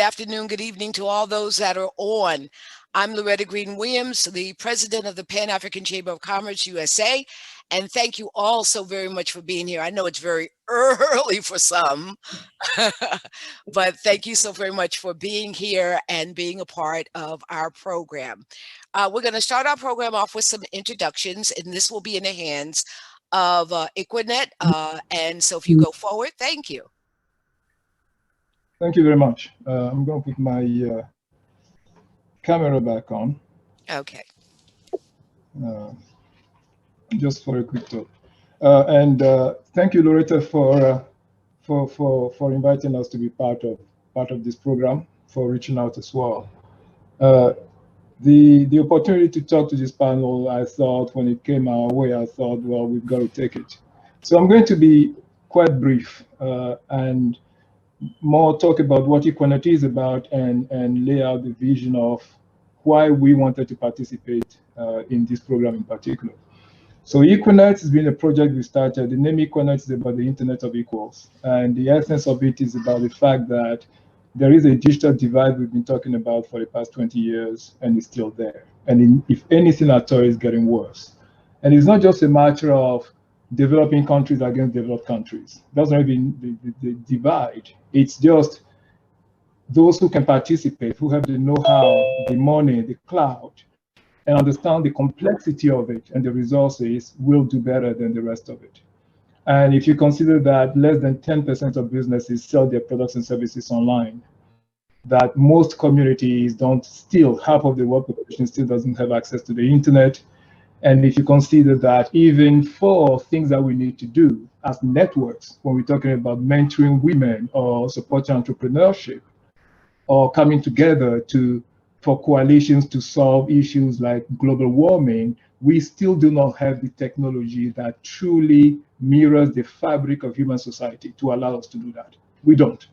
afternoon, good evening to all those that are on. I'm Loretta Green Williams, the president of the Pan-African Chamber of Commerce USA, and thank you all so very much for being here. I know it's very early for some, but thank you so very much for being here and being a part of our program. We're going to start our program off with some introductions, and this will be in the hands of Equinet. And so if you go forward, thank you. Thank you very much. I'm going to put my camera back on. Okay. Just for a quick talk. And thank you, Loretta, for inviting us to be part of this program, for reaching out as well. The opportunity to talk to this panel, I thought when it came our way, I thought, well, we've got to take it. So I'm going to be quite brief and more talk about what Equinet is about and lay out the vision of why we wanted to participate in this program in particular. So Equinet has been a project we started. The name Equinet is about the Internet of Equals. And the essence of it is about the fact that there is a digital divide we've been talking about for the past 20 years, and it's still there. And if anything at all, it's getting worse. And it's not just a matter of developing countries against developed countries. That's not even the divide. It's just those who can participate, who have the know-how, the money, the cloud, and understand the complexity of it and the resources will do better than the rest of it. And if you consider that less than 10% of businesses sell their products and services online, that most communities don't still, half of the world population still doesn't have access to the internet. And if you consider that even for things that we need to do as networks, when we're talking about mentoring women or supporting entrepreneurship or coming together for coalitions to solve issues like global warming, we still do not have the technology that truly mirrors the fabric of human society to allow us to do that. We don't.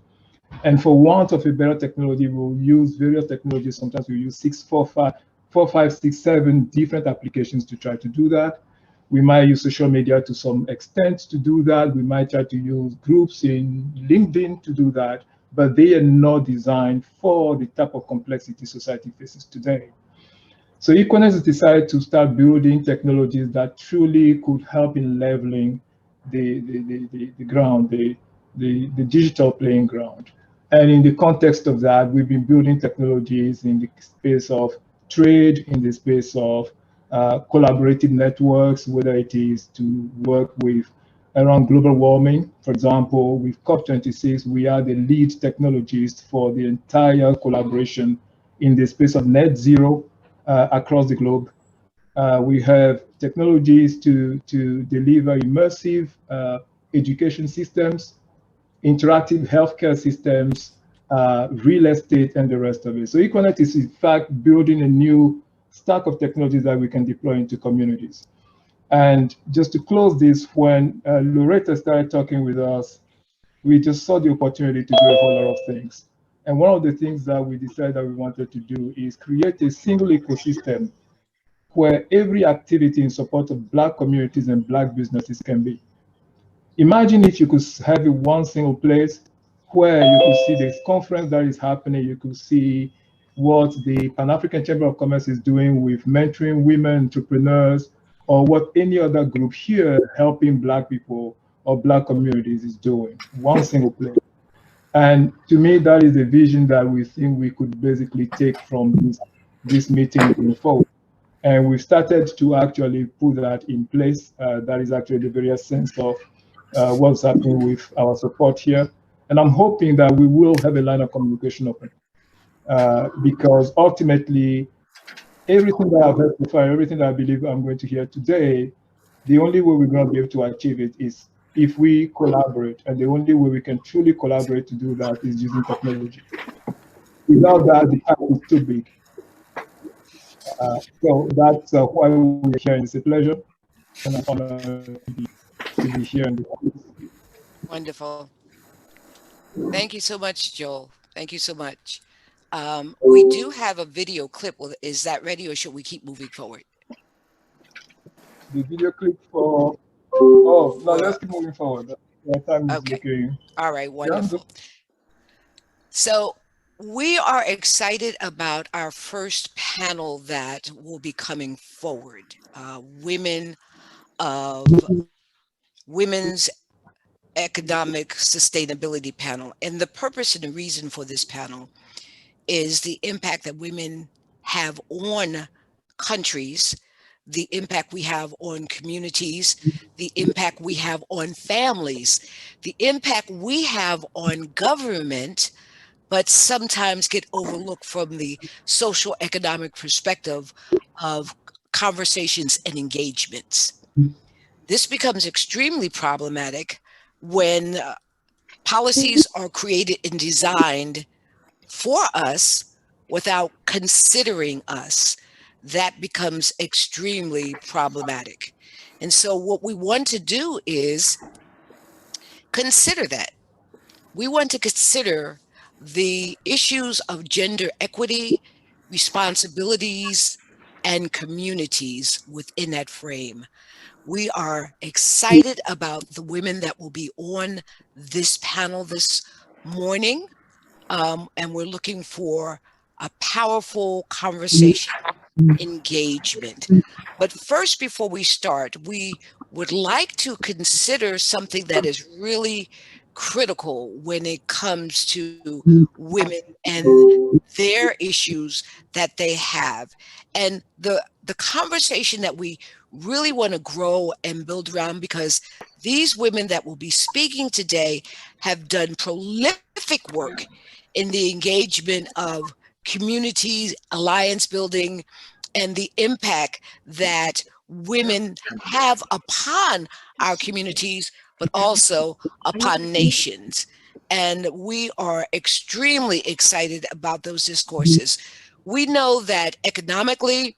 And for want of a better technology, we'll use various technologies. Sometimes we use 4, 5, 6, 7 different applications to try to do that. We might use social media to some extent to do that. We might try to use groups in LinkedIn to do that, but they are not designed for the type of complexity society faces today. So Equinet has decided to start building technologies that truly could help in leveling the ground, the digital playing ground. And in the context of that, we've been building technologies in the space of trade, in the space of collaborative networks, whether it is to work with around global warming. For example, with COP26, we are the lead technologists for the entire collaboration in the space of net zero across the globe. We have technologies to deliver immersive education systems, interactive healthcare systems, real estate, and the rest of it. So Equinet is in fact building a new stack of technologies that we can deploy into communities. And just to close this, when Loretta started talking with us, we just saw the opportunity to do a whole lot of things. And one of the things that we decided that we wanted to do is create a single ecosystem where every activity in support of Black communities and Black businesses can be. Imagine if you could have one single place where you could see this conference that is happening, you could see what the Pan-African Chamber of Commerce is doing with mentoring women entrepreneurs, or what any other group here helping Black people or Black communities is doing, one single place. And to me, that is a vision that we think we could basically take from this meeting going forward. And we've started to actually put that in place. That is actually the very essence of what's happening with our support here. And I'm hoping that we will have a line of communication open because ultimately, everything that I've heard so far, everything that I believe I'm going to hear today, the only way we're going to be able to achieve it is if we collaborate. And the only way we can truly collaborate to do that is using technology. Without that, the path is too big. So that's why we're here, and it's a pleasure and an honor to be here. Wonderful. Thank you so much, Joel. Thank you so much. We do have a video clip. Is that ready, or should we keep moving forward? The video clip for, oh, no, let's keep moving forward. Time is okay. looking. All right, wonderful. So We are excited about our first panel that will be coming forward. Women of Women's Economic Sustainability Panel. And the purpose and the reason for this panel is the impact that women have on countries, the impact we have on communities, the impact we have on families, the impact we have on government, but sometimes get overlooked from the social economic perspective of conversations and engagements. This becomes extremely problematic when policies are created and designed for us without considering us. That becomes extremely problematic. And so, what we want to do is consider that. We want to consider the issues of gender equity, responsibilities, and communities within that frame. We are excited about the women that will be on this panel this morning, and we're looking for a powerful conversation, engagement. But first, before we start, we would like to consider something that is really critical when it comes to women and their issues that they have. And the conversation that we really want to grow and build around, because these women that will be speaking today have done prolific work in the engagement of communities, alliance building, and the impact that women have upon our communities, but also upon nations. And we are extremely excited about those discourses. We know that economically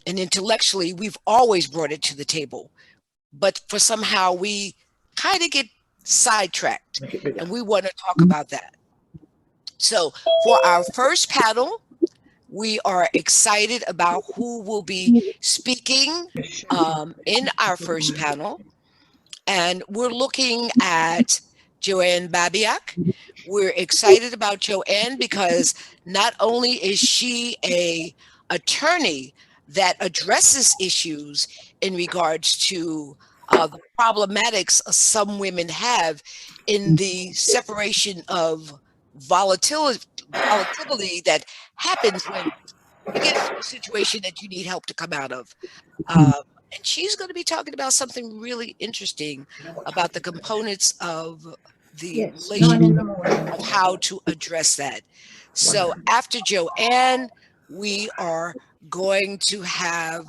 and intellectually, we've always brought it to the table, but for somehow we kind of get sidetracked, and we want to talk about that. So, for our first panel, we are excited about who will be speaking in our first panel. And we're looking at Joanne Babiak. We're excited about Joanne because not only is she a attorney that addresses issues in regards to the problematics some women have in the separation of volatility, volatility that happens when you get into a situation that you need help to come out of. Um, and she's going to be talking about something really interesting about the components of the Yes, 9 in relationship the morning. of how to address that. So after Joanne, we are going to have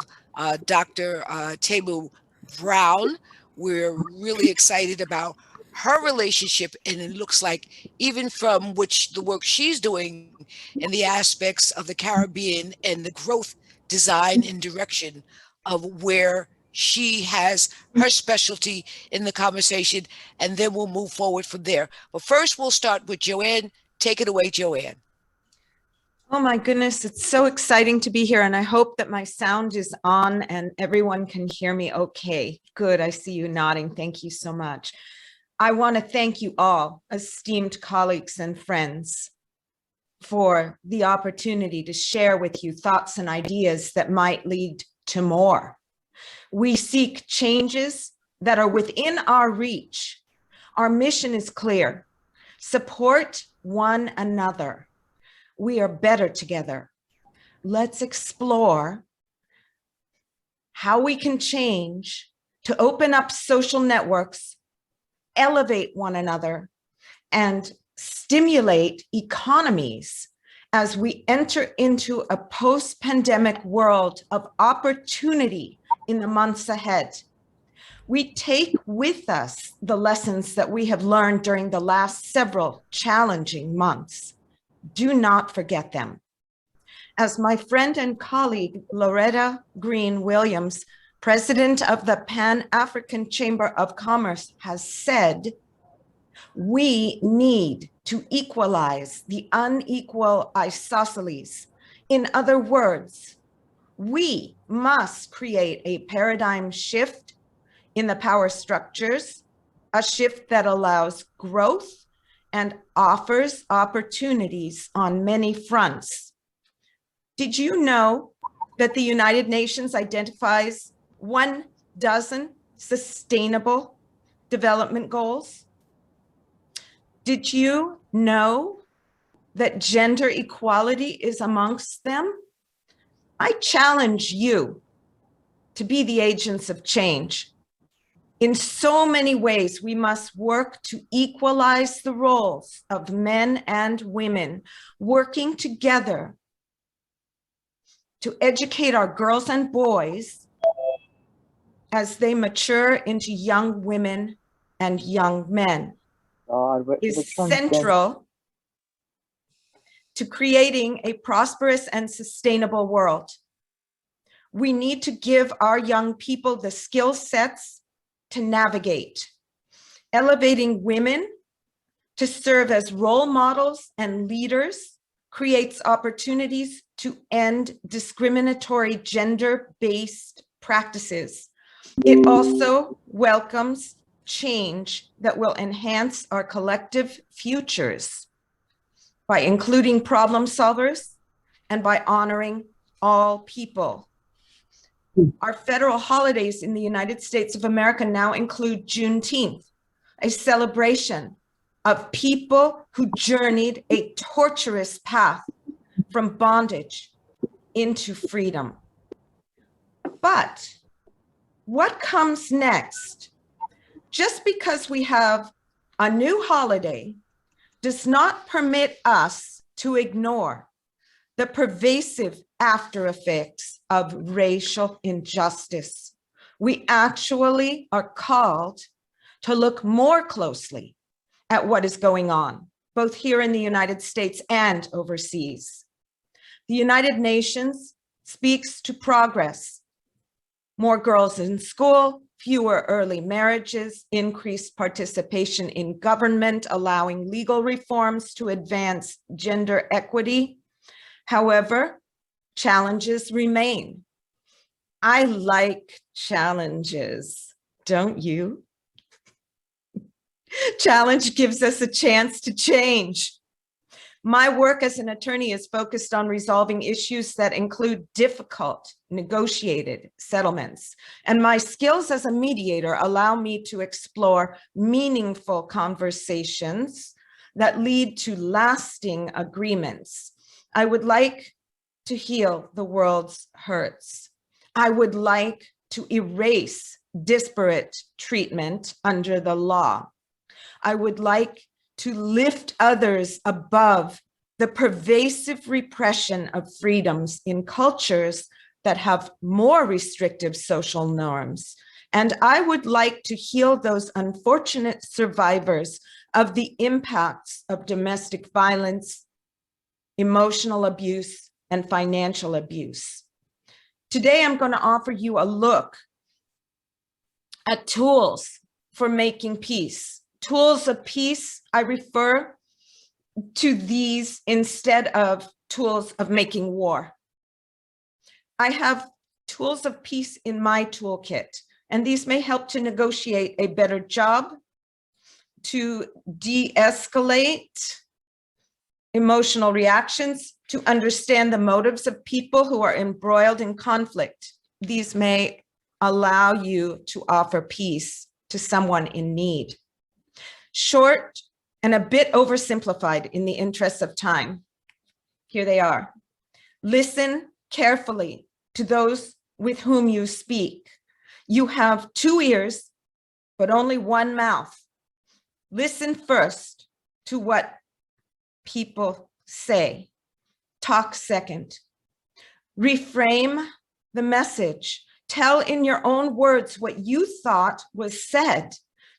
Dr. Tabu Brown. We're really excited about her relationship, and it looks like even from which the work she's doing in the aspects of the Caribbean and the growth design and direction of where she has her specialty in the conversation, and then we'll move forward from there. But first, we'll start with Joanne. Take it away, Joanne. Oh my goodness, it's so exciting to be here. And I hope that my sound is on and everyone can hear me okay. Good, I see you nodding. Thank you so much. I want to thank you all, esteemed colleagues and friends, for the opportunity to share with you thoughts and ideas that might lead to more. We seek changes that are within our reach. Our mission is clear: support one another. We are better together. Let's explore how we can change to open up social networks, elevate one another, and stimulate economies as we enter into a post-pandemic world of opportunity in the months ahead. We take with us the lessons that we have learned during the last several challenging months. Do not forget them. As my friend and colleague, Loretta Green Williams, president of the Pan-African Chamber of Commerce, has said, we need to equalize the unequal isosceles. In other words, we must create a paradigm shift in the power structures, a shift that allows growth and offers opportunities on many fronts. Did you know that the United Nations identifies 12 sustainable development goals? Did you know that gender equality is amongst them? I challenge you to be the agents of change. In so many ways, we must work to equalize the roles of men and women, working together to educate our girls and boys as they mature into young women and young men is central to creating a prosperous and sustainable world. We need to give our young people the skill sets to navigate, elevating women to serve as role models and leaders creates opportunities to end discriminatory gender-based practices. It also welcomes change that will enhance our collective futures by including problem solvers and by honoring all people. Our federal holidays in the United States of America now include Juneteenth, a celebration of people who journeyed a torturous path from bondage into freedom. But what comes next? Just because we have a new holiday does not permit us to ignore the pervasive after effects of racial injustice. We actually are called to look more closely at what is going on, both here in the United States and overseas. The United Nations speaks to progress: more girls in school, fewer early marriages, increased participation in government, allowing legal reforms to advance gender equity. However, challenges remain. I like challenges, don't you? Challenge gives us a chance to change. My work as an attorney is focused on resolving issues that include difficult, negotiated settlements. And my skills as a mediator allow me to explore meaningful conversations that lead to lasting agreements. I would like to heal the world's hurts. I would like to erase disparate treatment under the law. I would like to lift others above the pervasive repression of freedoms in cultures that have more restrictive social norms. And I would like to heal those unfortunate survivors of the impacts of domestic violence, emotional abuse, and financial abuse. Today, I'm going to offer you a look at tools for making peace. Tools of peace, I refer to these instead of tools of making war. I have tools of peace in my toolkit, and these may help to negotiate a better job, to de-escalate emotional reactions, to understand the motives of people who are embroiled in conflict. These may allow you to offer peace to someone in need. Short and a bit oversimplified in the interest of time. Here they are. Listen carefully to those with whom you speak. You have 2 ears, but only 1 mouth. Listen first to what people say. Talk second. Reframe the message. Tell in your own words what you thought was said.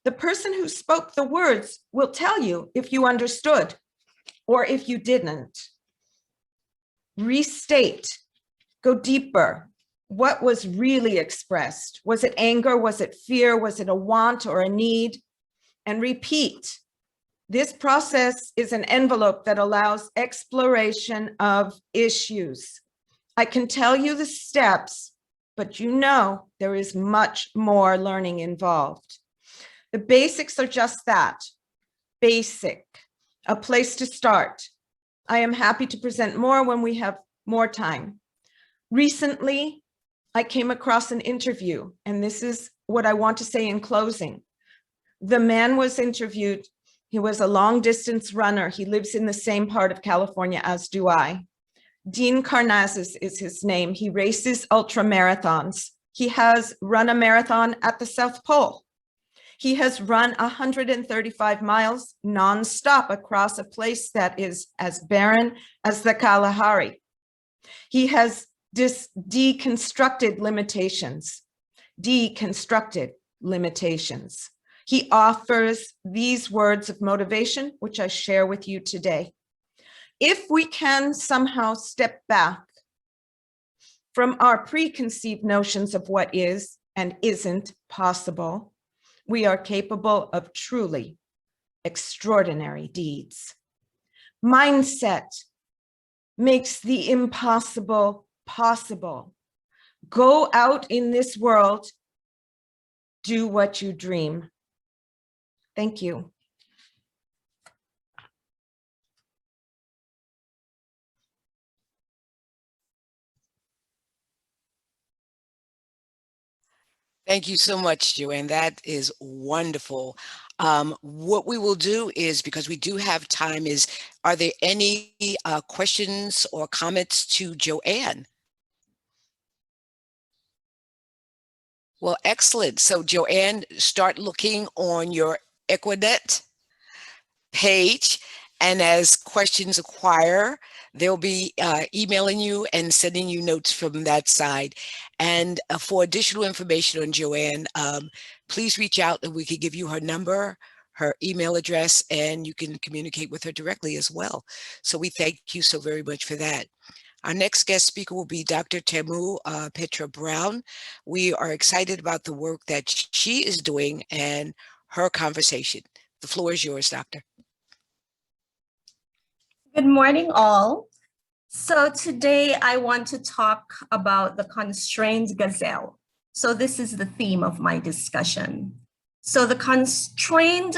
The person who spoke the words will tell you if you understood or if you didn't. Restate. Go deeper. What was really expressed? Was it anger? Was it fear? Was it a want or a need? And repeat. This process is an envelope that allows exploration of issues. I can tell you the steps, but you know there is much more learning involved. The basics are just that, basic. a place to start. I am happy to present more when we have more time. Recently, I came across an interview, and this is what I want to say in closing. The man was interviewed. He was a long distance runner. He lives in the same part of California as do I. Dean Karnazes is his name. He races ultra marathons. He has run a marathon at the South Pole. He has run 135 miles nonstop across a place that is as barren as the Kalahari. He has deconstructed limitations. He offers these words of motivation, which I share with you today. If we can somehow step back from our preconceived notions of what is and isn't possible, we are capable of truly extraordinary deeds. Mindset makes the impossible possible. Go out in this world, do what you dream. Thank you. Thank you so much, Joanne. That is wonderful. What we will do is, because we do have time, is, are there any questions or comments to Joanne? Well, excellent. So Joanne, start looking on your Equinet page, and as questions acquire, they'll be emailing you and sending you notes from that side. And for additional information on Joanne, please reach out and we can give you her number, her email address, and you can communicate with her directly as well. So we thank you so very much for that. Our next guest speaker will be Dr. Temu Petra Brown. We are excited about the work that she is doing and her conversation. The floor is yours, Doctor. Good morning, all. So today I want to talk about the constrained gazelle. So this is the theme of my discussion. So the constrained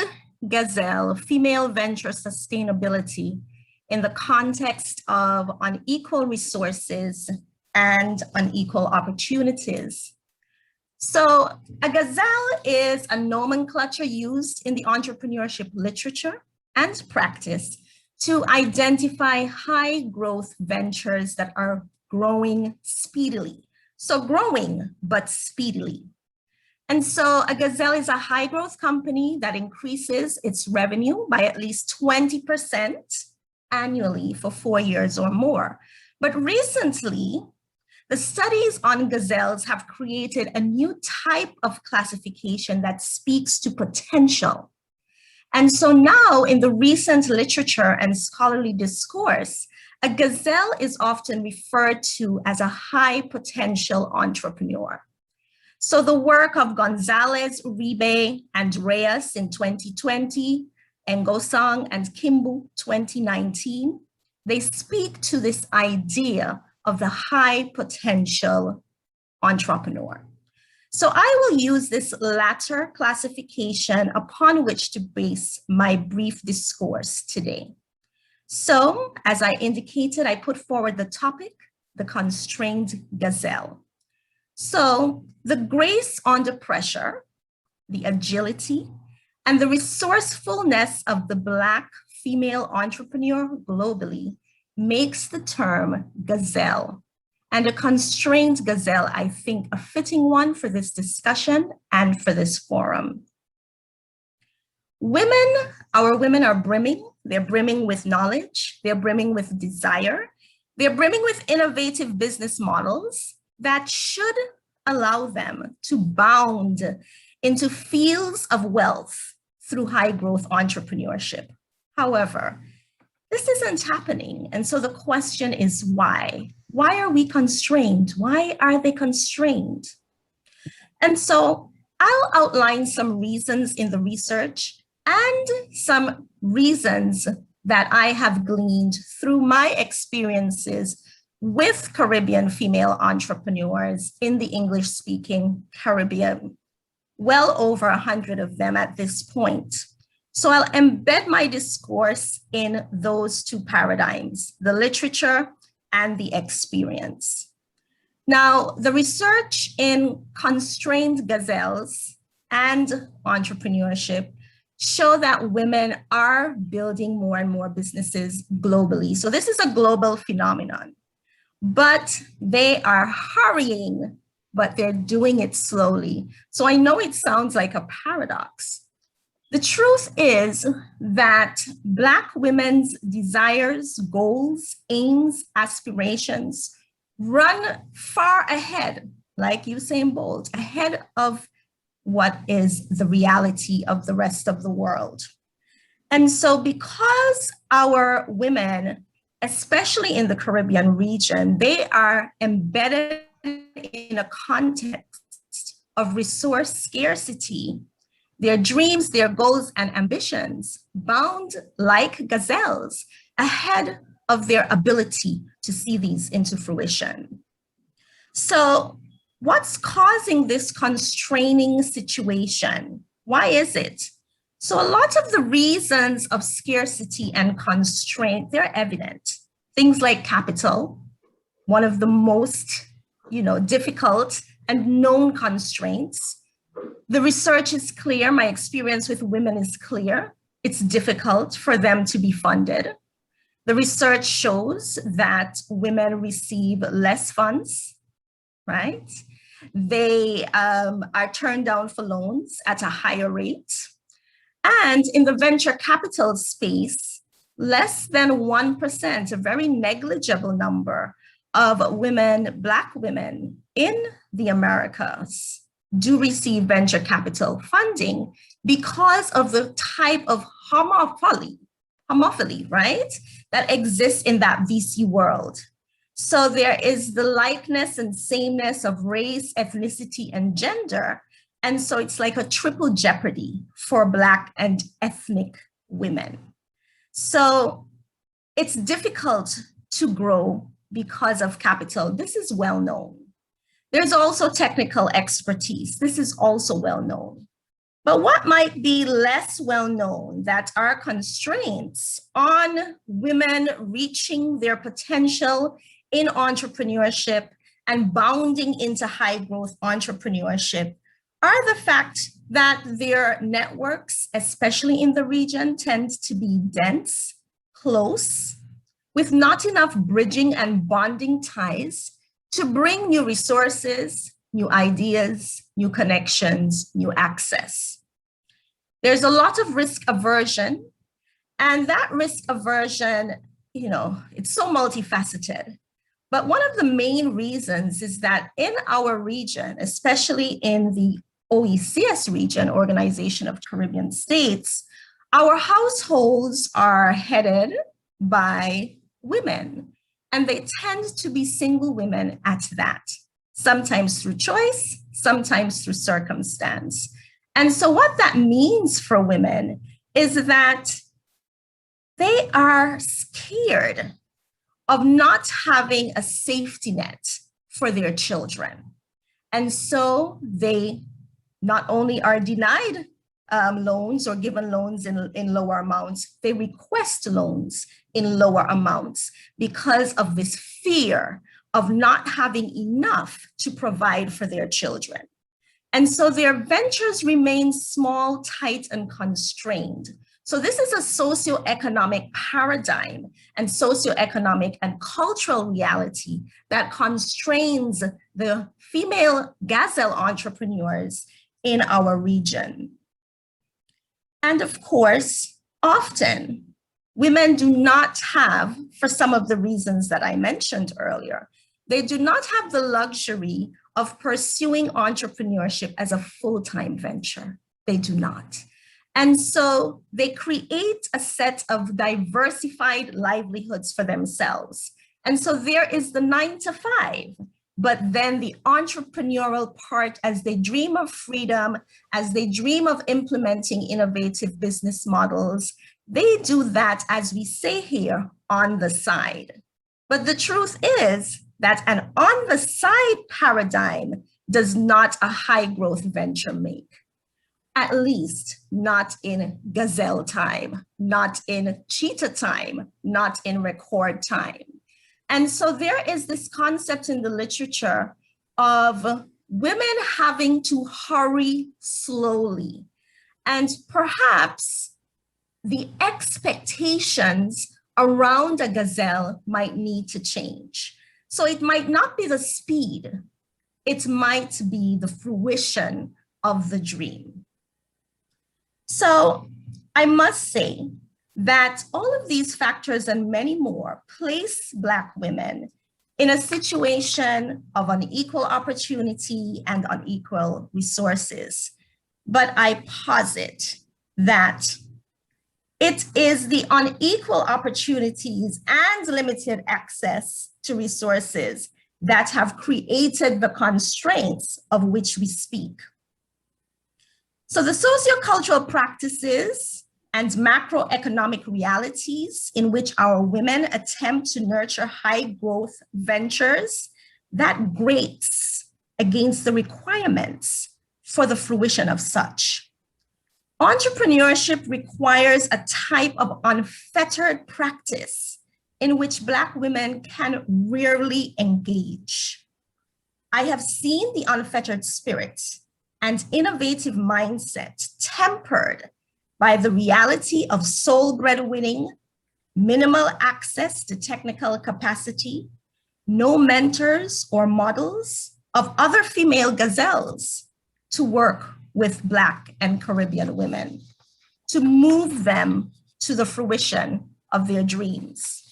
gazelle, female venture sustainability in the context of unequal resources and unequal opportunities. So a gazelle is a nomenclature used in the entrepreneurship literature and practice to identify high growth ventures that are growing speedily. So growing, but speedily. And so a gazelle is a high growth company that increases its revenue by at least 20% annually for 4 years or more. But recently, the studies on gazelles have created a new type of classification that speaks to potential. And so now in the recent literature and scholarly discourse, a gazelle is often referred to as a high potential entrepreneur. So the work of Gonzalez, Uribe, and Reyes in 2020, Ngosang and Kimbu 2019, they speak to this idea of the high potential entrepreneur. So I will use this latter classification upon which to base my brief discourse today. So as I indicated, I put forward the topic, the constrained gazelle. So the grace under pressure, the agility, and the resourcefulness of the Black female entrepreneur globally makes the term gazelle. And a constrained gazelle, I think, a fitting one for this discussion and for this forum. Women, our women are brimming. They're brimming with knowledge. They're brimming with desire. They're brimming with innovative business models that should allow them to bound into fields of wealth through high growth entrepreneurship. However, this isn't happening. And so the question is why? Why are we constrained? Why are they constrained? And so I'll outline some reasons in the research and some reasons that I have gleaned through my experiences with Caribbean female entrepreneurs in the English-speaking Caribbean, well over 100 of them at this point. So I'll embed my discourse in those two paradigms, the literature and the experience. Now, the research in constrained gazelles and entrepreneurship show that women are building more and more businesses globally. So this is a global phenomenon, but they are hurrying, but they're doing it slowly. So I know it sounds like a paradox. The truth is that Black women's desires, goals, aims, aspirations run far ahead, like Usain Bolt, ahead of what is the reality of the rest of the world. And so because our women, especially in the Caribbean region, they are embedded in a context of resource scarcity, their dreams, their goals, and ambitions bound like gazelles ahead of their ability to see these into fruition. So what's causing this constraining situation? Why is it? So a lot of the reasons of scarcity and constraint, they're evident. Things like capital, one of the most, difficult and known constraints. The research is clear. My experience with women is clear. It's difficult for them to be funded. The research shows that women receive less funds, right? They are turned down for loans at a higher rate. And in the venture capital space, less than 1%, a very negligible number of women, Black women in the Americas do receive venture capital funding because of the type of homophily, right, that exists in that VC world. So there is the likeness and sameness of race, ethnicity, and gender. And so it's like a triple jeopardy for Black and ethnic women. So it's difficult to grow because of capital. This is well known. There's also technical expertise. This is also well known. But what might be less well known that are constraints on women reaching their potential in entrepreneurship and bounding into high growth entrepreneurship are the fact that their networks, especially in the region, tend to be dense, close, with not enough bridging and bonding ties to bring new resources, new ideas, new connections, new access. There's a lot of risk aversion, and that risk aversion, it's so multifaceted. But one of the main reasons is that in our region, especially in the OECS region, Organization of Caribbean States, our households are headed by women, and they tend to be single women at that, sometimes through choice, sometimes through circumstance. And so what that means for women is that they are scared of not having a safety net for their children. And so they not only are denied loans or given loans in lower amounts, they request loans in lower amounts because of this fear of not having enough to provide for their children. And so their ventures remain small, tight, and constrained. So this is a socioeconomic paradigm and socioeconomic and cultural reality that constrains the female gazelle entrepreneurs in our region. And of course, often women do not have, for some of the reasons that I mentioned earlier, they do not have the luxury of pursuing entrepreneurship as a full-time venture. They do not. And so they create a set of diversified livelihoods for themselves. And so there is the 9 to 5, but then the entrepreneurial part as they dream of freedom, as they dream of implementing innovative business models, they do that, as we say here, on the side. But the truth is that an on the side paradigm does not a high growth venture make. at least not in gazelle time, not in cheetah time, not in record time. And so there is this concept in the literature of women having to hurry slowly. And perhaps the expectations around a gazelle might need to change. So it might not be the speed, it might be the fruition of the dream. So I must say that all of these factors and many more place Black women in a situation of unequal opportunity and unequal resources. But I posit that it is the unequal opportunities and limited access to resources that have created the constraints of which we speak. So the sociocultural practices and macroeconomic realities in which our women attempt to nurture high growth ventures that grates against the requirements for the fruition of such. Entrepreneurship requires a type of unfettered practice in which Black women can rarely engage. I have seen the unfettered spirit and innovative mindset tempered by the reality of soul breadwinning, minimal access to technical capacity, no mentors or models of other female gazelles to work with Black and Caribbean women, to move them to the fruition of their dreams.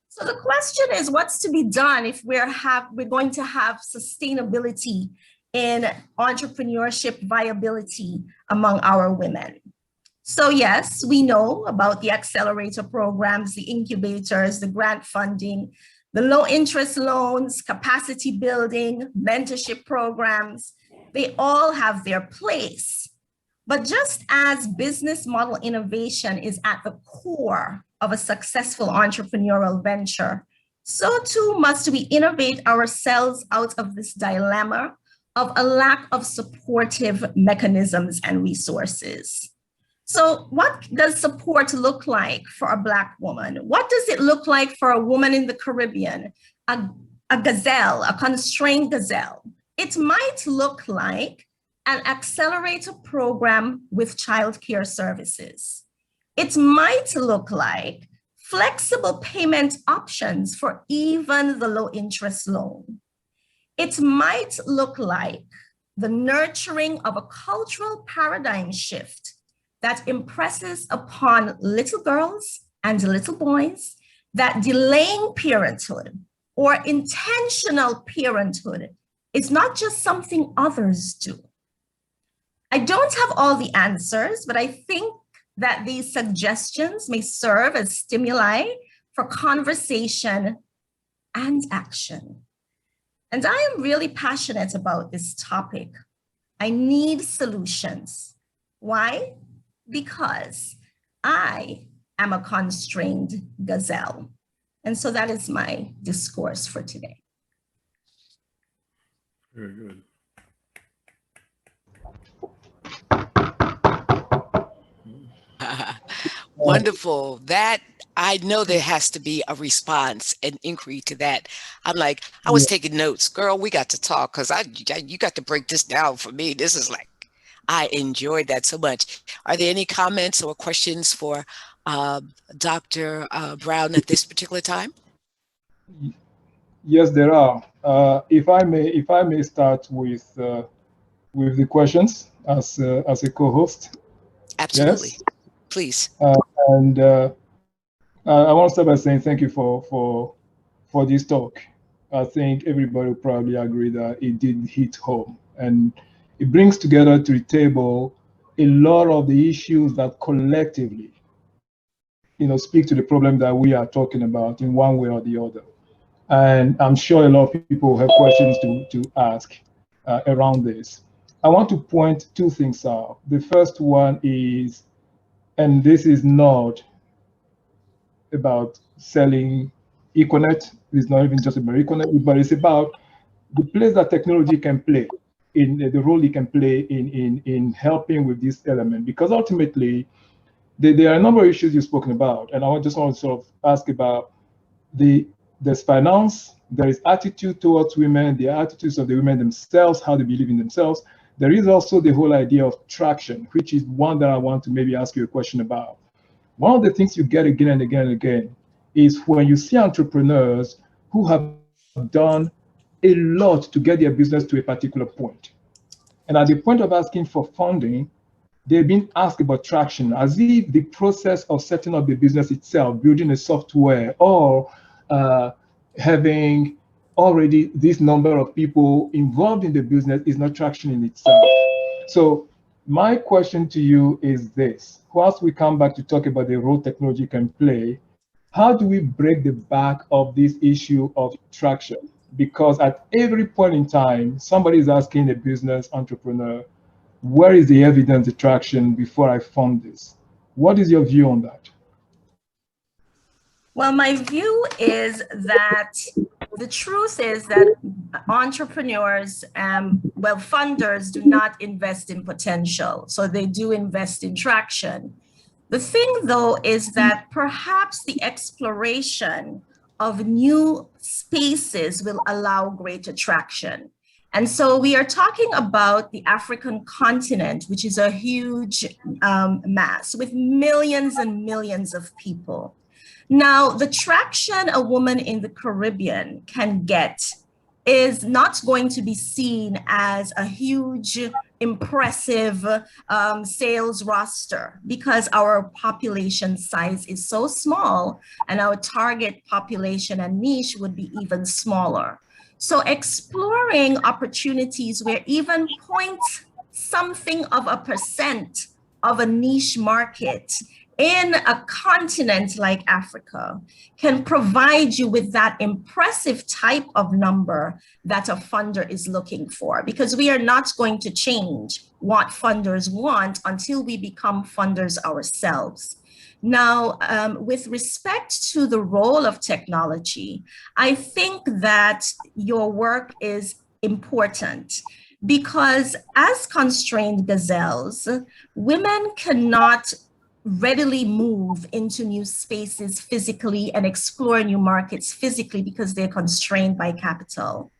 So the question is, what's to be done if we're going to have sustainability in entrepreneurship viability among our women? So yes, we know about the accelerator programs, the incubators, the grant funding, the low interest loans, capacity building, mentorship programs. They all have their place. But just as business model innovation is at the core of a successful entrepreneurial venture, so too must we innovate ourselves out of this dilemma of a lack of supportive mechanisms and resources. So what does support look like for a Black woman? What does it look like for a woman in the Caribbean, a gazelle, a constrained gazelle? It might look like an accelerator program with childcare services. It might look like flexible payment options for even the low interest loan. It might look like the nurturing of a cultural paradigm shift that impresses upon little girls and little boys that delaying parenthood or intentional parenthood is not just something others do. I don't have all the answers, but I think that these suggestions may serve as stimuli for conversation and action. And I am really passionate about this topic. I need solutions. Why? Because I am a constrained gazelle. And so that is my discourse for today. Very good. Wonderful. That, I know there has to be a response, an inquiry to that. I'm like, I was taking notes. Girl, we got to talk because you got to break this down for me. This is like, I enjoyed that so much. Are there any comments or questions for Dr. Brown at this particular time? Yes, there are. If I may start with the questions as a co-host. Absolutely. Yes? Please. And I want to start by saying thank you for this talk. I think everybody will probably agree that it did hit home, and it brings together to the table a lot of the issues that collectively, speak to the problem that we are talking about in one way or the other. And I'm sure a lot of people have questions to ask around this. I want to point two things out. The first one is, and this is not about selling Econet. It's not even just about Econet, but it's about the place that technology can play in the role he can play in helping with this element, because ultimately there are a number of issues you've spoken about, and I just want to sort of ask about there's finance, there is attitude towards women, the attitudes of the women themselves, how they believe in themselves. There is also the whole idea of traction, which is one that I want to maybe ask you a question about. One of the things you get again and again and again is when you see entrepreneurs who have done a lot to get their business to a particular point. And at the point of asking for funding, they've been asked about traction, as if the process of setting up the business itself, building a software, or having already this number of people involved in the business is not traction in itself. So my question to you is this: whilst we come back to talk about the role technology can play, how do we break the back of this issue of traction? Because at every point in time, somebody is asking a business entrepreneur, where is the evidence, the traction before I fund this? What is your view on that? Well, my view is that the truth is that entrepreneurs, funders do not invest in potential. So they do invest in traction. The thing, though, is that perhaps the exploration of new spaces will allow greater traction. And so we are talking about the African continent, which is a huge mass with millions and millions of people. Now, the traction a woman in the Caribbean can get is not going to be seen as a huge, impressive sales roster, because our population size is so small and our target population and niche would be even smaller. So exploring opportunities where even point something of a percent of a niche market in a continent like Africa can provide you with that impressive type of number that a funder is looking for, because we are not going to change what funders want until we become funders ourselves. Now, with respect to the role of technology, I think that your work is important, because as constrained gazelles, women cannot readily move into new spaces physically and explore new markets physically because they're constrained by capital.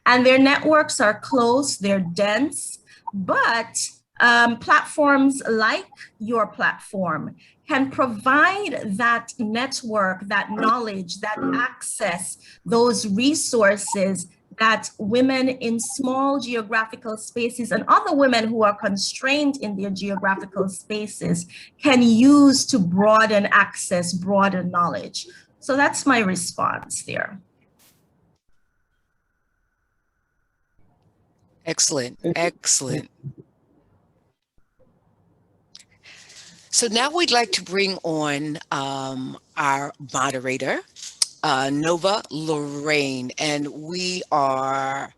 And their networks are close, they're dense, but platforms like your platform can provide that network, that knowledge, that access, those resources that women in small geographical spaces and other women who are constrained in their geographical spaces can use to broaden access, broaden knowledge. So that's my response there. Excellent, excellent. So now we'd like to bring on our moderator, Nova Lorraine, and we are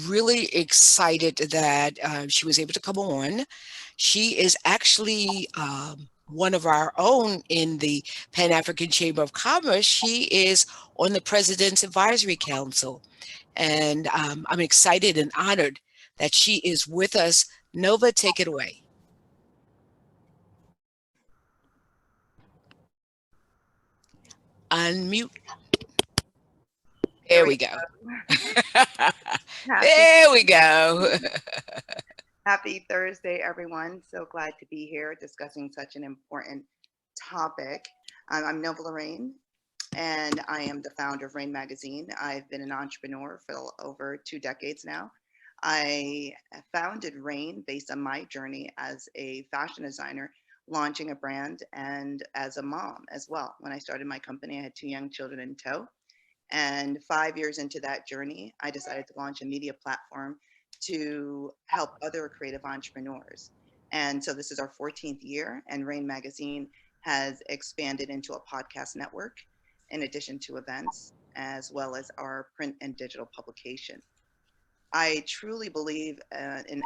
really excited that she was able to come on. She is actually one of our own in the Pan-African Chamber of Commerce. She is on the President's Advisory Council, and I'm excited and honored that she is with us. Nova, take it away. Unmute. There we go. There we go. Happy Thursday, everyone. So glad to be here discussing such an important topic. I'm Nova Lorraine, and I am the founder of Rain Magazine. I've been an entrepreneur for over 2 decades now. I founded Rain based on my journey as a fashion designer, launching a brand, and as a mom as well. When I started my company, I had 2 young children in tow. And 5 years into that journey, I decided to launch a media platform to help other creative entrepreneurs. And so this is our 14th year, and Rain Magazine has expanded into a podcast network in addition to events, as well as our print and digital publication. I truly believe in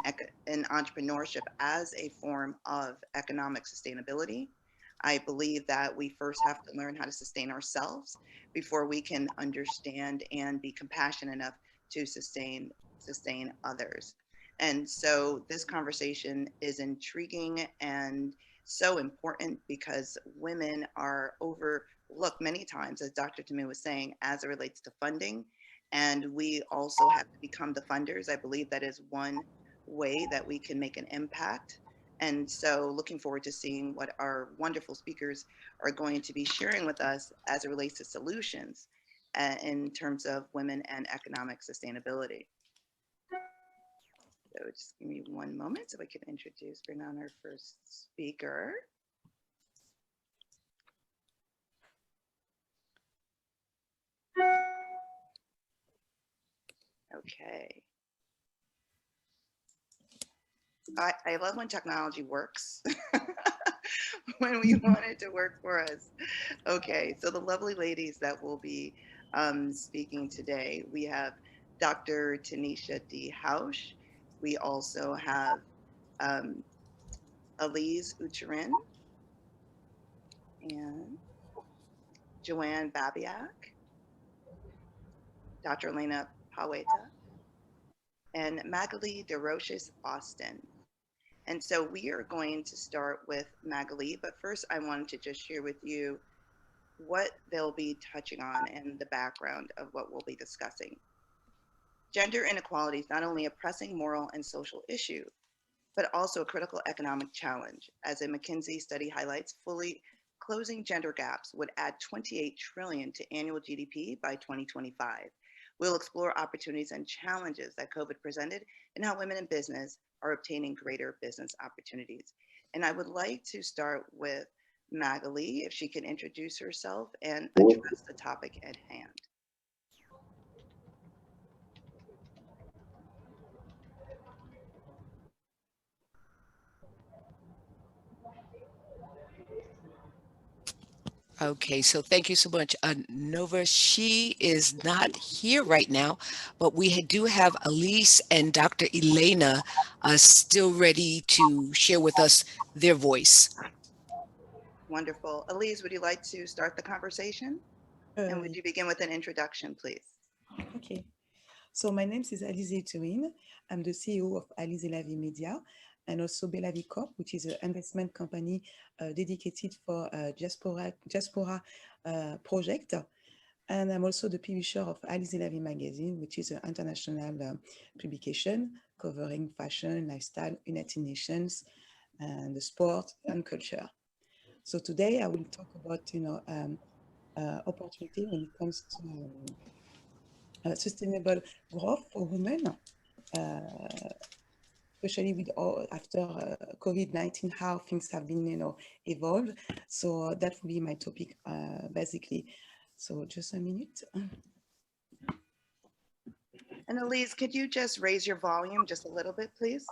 entrepreneurship as a form of economic sustainability. I believe that we first have to learn how to sustain ourselves before we can understand and be compassionate enough to sustain others. And so this conversation is intriguing and so important because women are overlooked many times, as Dr. Tamu was saying, as it relates to funding. And we also have to become the funders. I believe that is one way that we can make an impact. And so looking forward to seeing what our wonderful speakers are going to be sharing with us as it relates to solutions in terms of women and economic sustainability. So just give me one moment so I can bring on our first speaker. Okay. I love when technology works, when we want it to work for us. Okay, so the lovely ladies that will be speaking today, we have Dr. Tanisha D. Hausch. We also have um, Elise Ucharin and Joanne Babiak, Dr. Elena Paweta, and Magali DeRoches Austin. And so we are going to start with Magali, but first I wanted to just share with you what they'll be touching on and the background of what we'll be discussing. Gender inequality is not only a pressing moral and social issue, but also a critical economic challenge. As a McKinsey study highlights, fully closing gender gaps would add 28 trillion to annual GDP by 2025. We'll explore opportunities and challenges that COVID presented and how women in business are obtaining greater business opportunities. And I would like to start with Magali, if she can introduce herself and address the topic at hand. Okay, so thank you so much. Nova, she is not here right now, but we do have Elise and Dr. Elena still ready to share with us their voice. Wonderful. Elise, would you like to start the conversation? And would you begin with an introduction, please? Okay. So my name is Alize Tuin. I'm the CEO of Alize Lavi Media and also Belavi Corp, which is an investment company dedicated for diaspora project. And I'm also the publisher of Alize Lavi magazine, which is an international publication covering fashion, lifestyle, United Nations, and the sport and culture. So today I will talk about, opportunity when it comes to sustainable growth for women, especially with all after COVID-19, how things have been, evolved. So that will be my topic, basically. So just a minute. And Elise, could you just raise your volume just a little bit, please?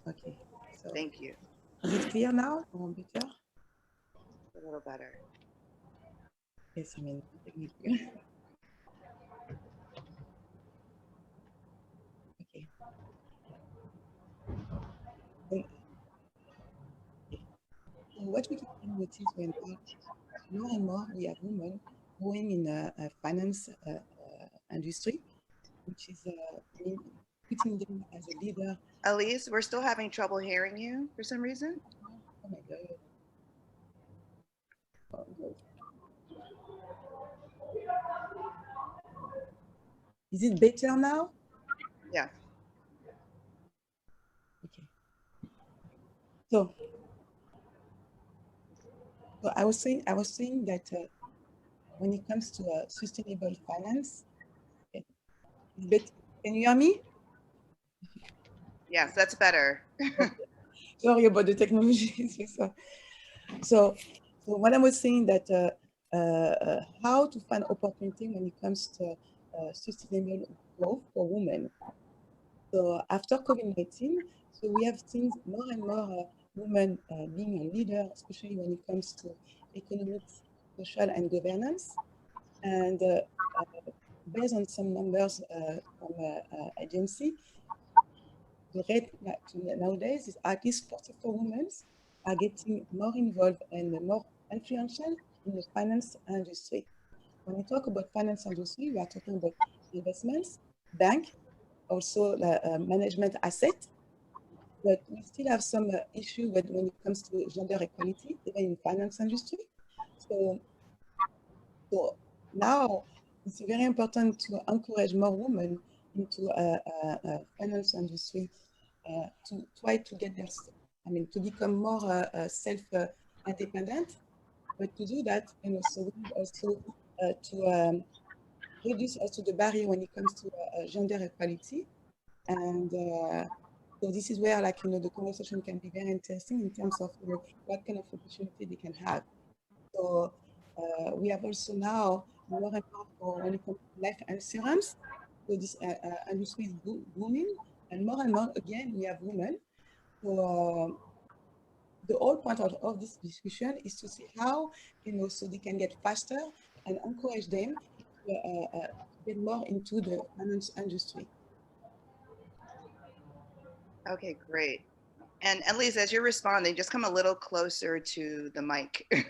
Okay. So thank you. Is it clear now or better? A little better. Yes, I mean. Okay. So what we can notice when more and more we have women going in a finance industry, which is putting them as a leader. Elise, we're still having trouble hearing you for some reason. Oh my God. Oh, God. Is it better now? Yeah. Okay. So I was saying that when it comes to sustainable finance, can you hear me? Yes, that's better. Sorry about the technology. So when I was saying that how to find opportunity when it comes to sustainable growth for women. So after COVID-19, so we have seen more and more women being a leader, especially when it comes to economics, social, and governance. And based on some numbers from agency, the rate nowadays is at least 44 women are getting more involved and more influential in the finance industry. When we talk about finance industry, we are talking about investments, bank, also the management asset. But we still have some issue when it comes to gender equality, even in finance industry. So now it's very important to encourage more women into finance industry to try to get their, to become more self-independent. But to do that, so we need also to reduce also the barrier when it comes to gender equality. And so this is where, like, the conversation can be very interesting in terms of, what kind of opportunity they can have. So we have also now more and more when it comes to life insurance. So this industry is booming, and more again, we have women. So the whole point of this discussion is to see how, so they can get faster and encourage them to get more into the finance industry. Okay, great. And Elise, as you're responding, just come a little closer to the mic. Oh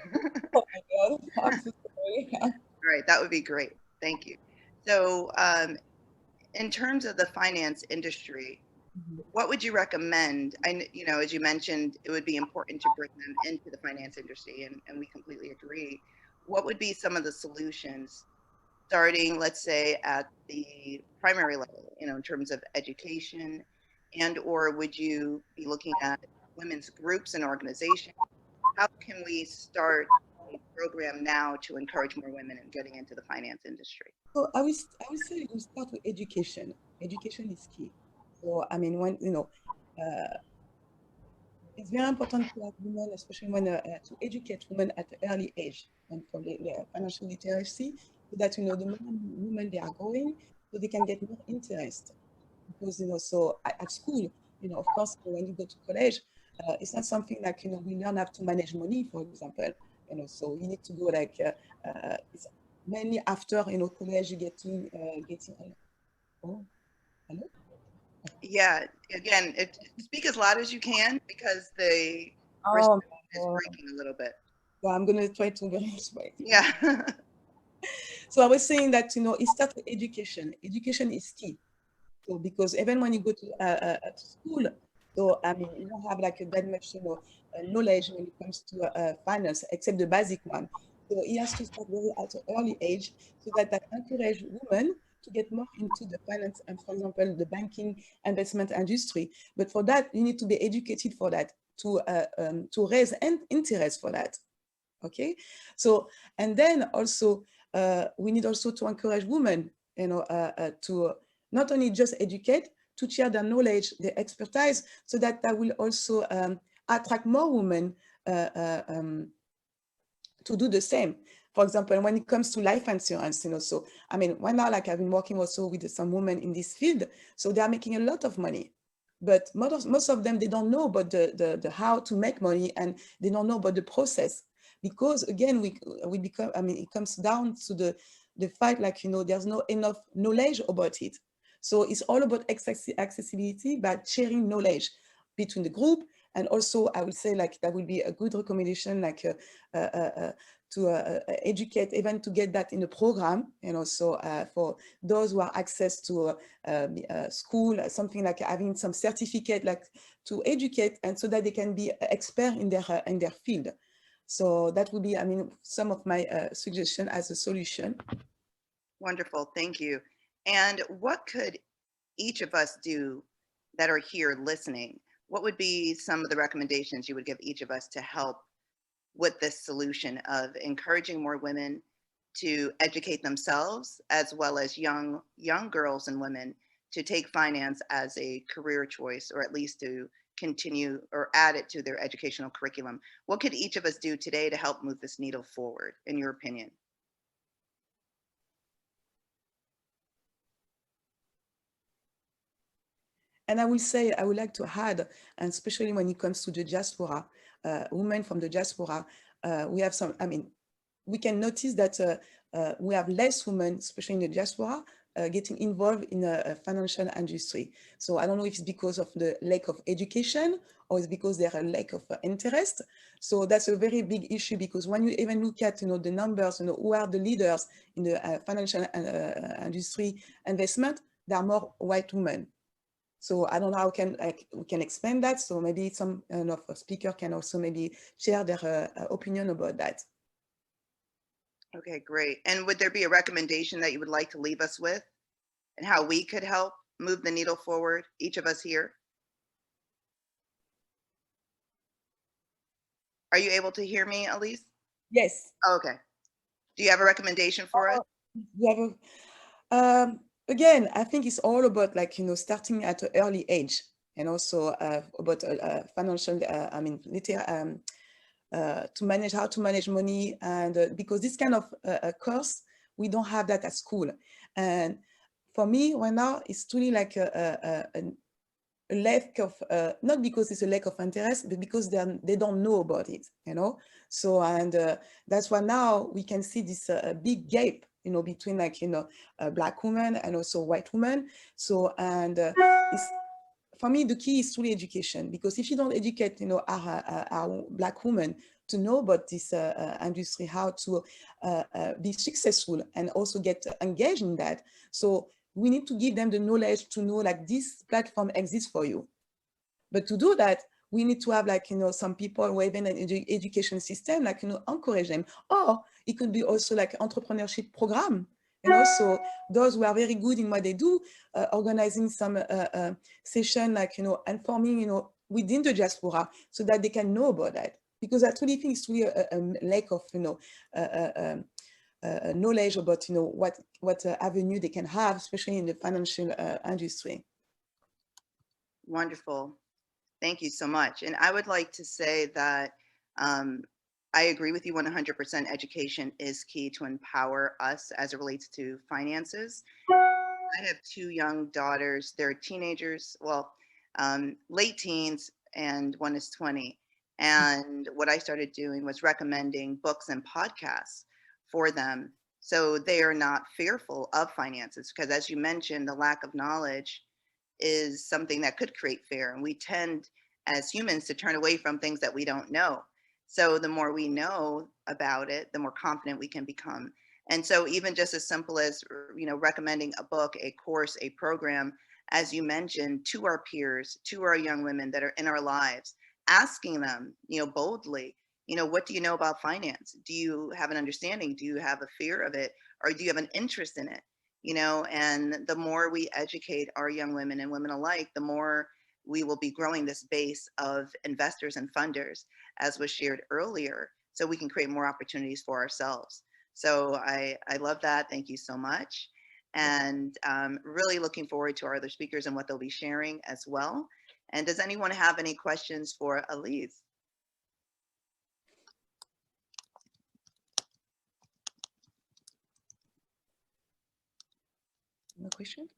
my God, I'm so sorry. All right, that would be great. Thank you. So in terms of the finance industry, what would you recommend? As you mentioned, it would be important to bring them into the finance industry, and we completely agree. What would be some of the solutions, starting, let's say, at the primary level, in terms of education, or would you be looking at women's groups and organizations? How can we start a program now to encourage more women in getting into the finance industry? So I would say we start with education. Education is key. So when it's very important to have women, especially when to educate women at an early age and for the financial literacy, so that the more women they are going, so they can get more interest. Because so at school, of course, when you go to college, it's not something like we learn how to manage money, for example. So you need to go like it's mainly after college you get to oh, hello. Yeah, again, speak as loud as you can because the Oh, is breaking a little bit. well, I'm gonna try to explain. Yeah. So I was saying that it starts with education. Education is key. So because even when you go to school, so you don't have like that much knowledge when it comes to finance, except the basic one. So it has to start very at an early age, so that encourage women to get more into the finance and, for example, the banking investment industry. But for that, you need to be educated for that to raise interest for that. Okay, so and then also we need also to encourage women, to not only just educate, to share their knowledge, their expertise, so that will also attract more women to do the same. For example, when it comes to life insurance, so right now, like I've been working also with some women in this field, so they are making a lot of money. But most of them, they don't know about the how to make money, and they don't know about the process. Because again, we become, it comes down to the fact, like, there's no enough knowledge about it. So it's all about accessibility, but sharing knowledge between the group. And also, I would say, like, that would be a good recommendation, like to educate, even to get that in the program, so for those who have access to school, something like having some certificate, like to educate, and so that they can be expert in their field. So that would be, some of my suggestion as a solution. Wonderful, thank you. And what could each of us do that are here listening? What would be some of the recommendations you would give each of us to help with this solution of encouraging more women to educate themselves, as well as young girls and women to take finance as a career choice, or at least to continue or add it to their educational curriculum? What could each of us do today to help move this needle forward, in your opinion? And I will say, I would like to add, and especially when it comes to the diaspora, women from the diaspora, we have some, we can notice that we have less women, especially in the diaspora, getting involved in a financial industry. So I don't know if it's because of the lack of education, or it's because there are lack of interest. So that's a very big issue, because when you even look at the numbers, who are the leaders in the financial industry investment, there are more white women. So I don't know how we can explain that. So maybe some of a speaker can also maybe share their opinion about that. Okay, great. And would there be a recommendation that you would like to leave us with and how we could help move the needle forward, each of us here? Are you able to hear me, Elise? Yes. Oh, okay. Do you have a recommendation for us? You have again, I think it's all about like, starting at an early age, and also about financial, to manage how to manage money. And because this kind of course, we don't have that at school. And for me, right now, it's truly like a lack of, not because it's a lack of interest, but because they don't know about it, So, and that's why now we can see this big gap, between like, Black women and also white women. So, and it's, for me, the key is truly education, because if you don't educate, our Black women to know about this industry, how to be successful and also get engaged in that. So we need to give them the knowledge to know like this platform exists for you. But to do that, we need to have like, some people who have an education system, like, encourage them. Or it could be also like entrepreneurship program. So those who are very good in what they do, organizing some session, like, informing, within the diaspora, so that they can know about that. Because I truly think it's really a lack of, knowledge about, what avenue they can have, especially in the financial industry. Wonderful. Thank you so much. And I would like to say that I agree with you 100%. Education is key to empower us as it relates to finances. I have two young daughters. They're teenagers, well, late teens, and one is 20. And what I started doing was recommending books and podcasts for them, so they are not fearful of finances. Because as you mentioned, the lack of knowledge is something that could create fear. And we tend as humans to turn away from things that we don't know. So the more we know about it, the more confident we can become. And so even just as simple as, recommending a book, a course, a program, as you mentioned, to our peers, to our young women that are in our lives, asking them, boldly, what do you know about finance? Do you have an understanding? Do you have a fear of it? Or do you have an interest in it? And the more we educate our young women and women alike, the more we will be growing this base of investors and funders, as was shared earlier, so we can create more opportunities for ourselves. So I love that. Thank you so much. And really looking forward to our other speakers and what they'll be sharing as well. And does anyone have any questions for Elise? No question?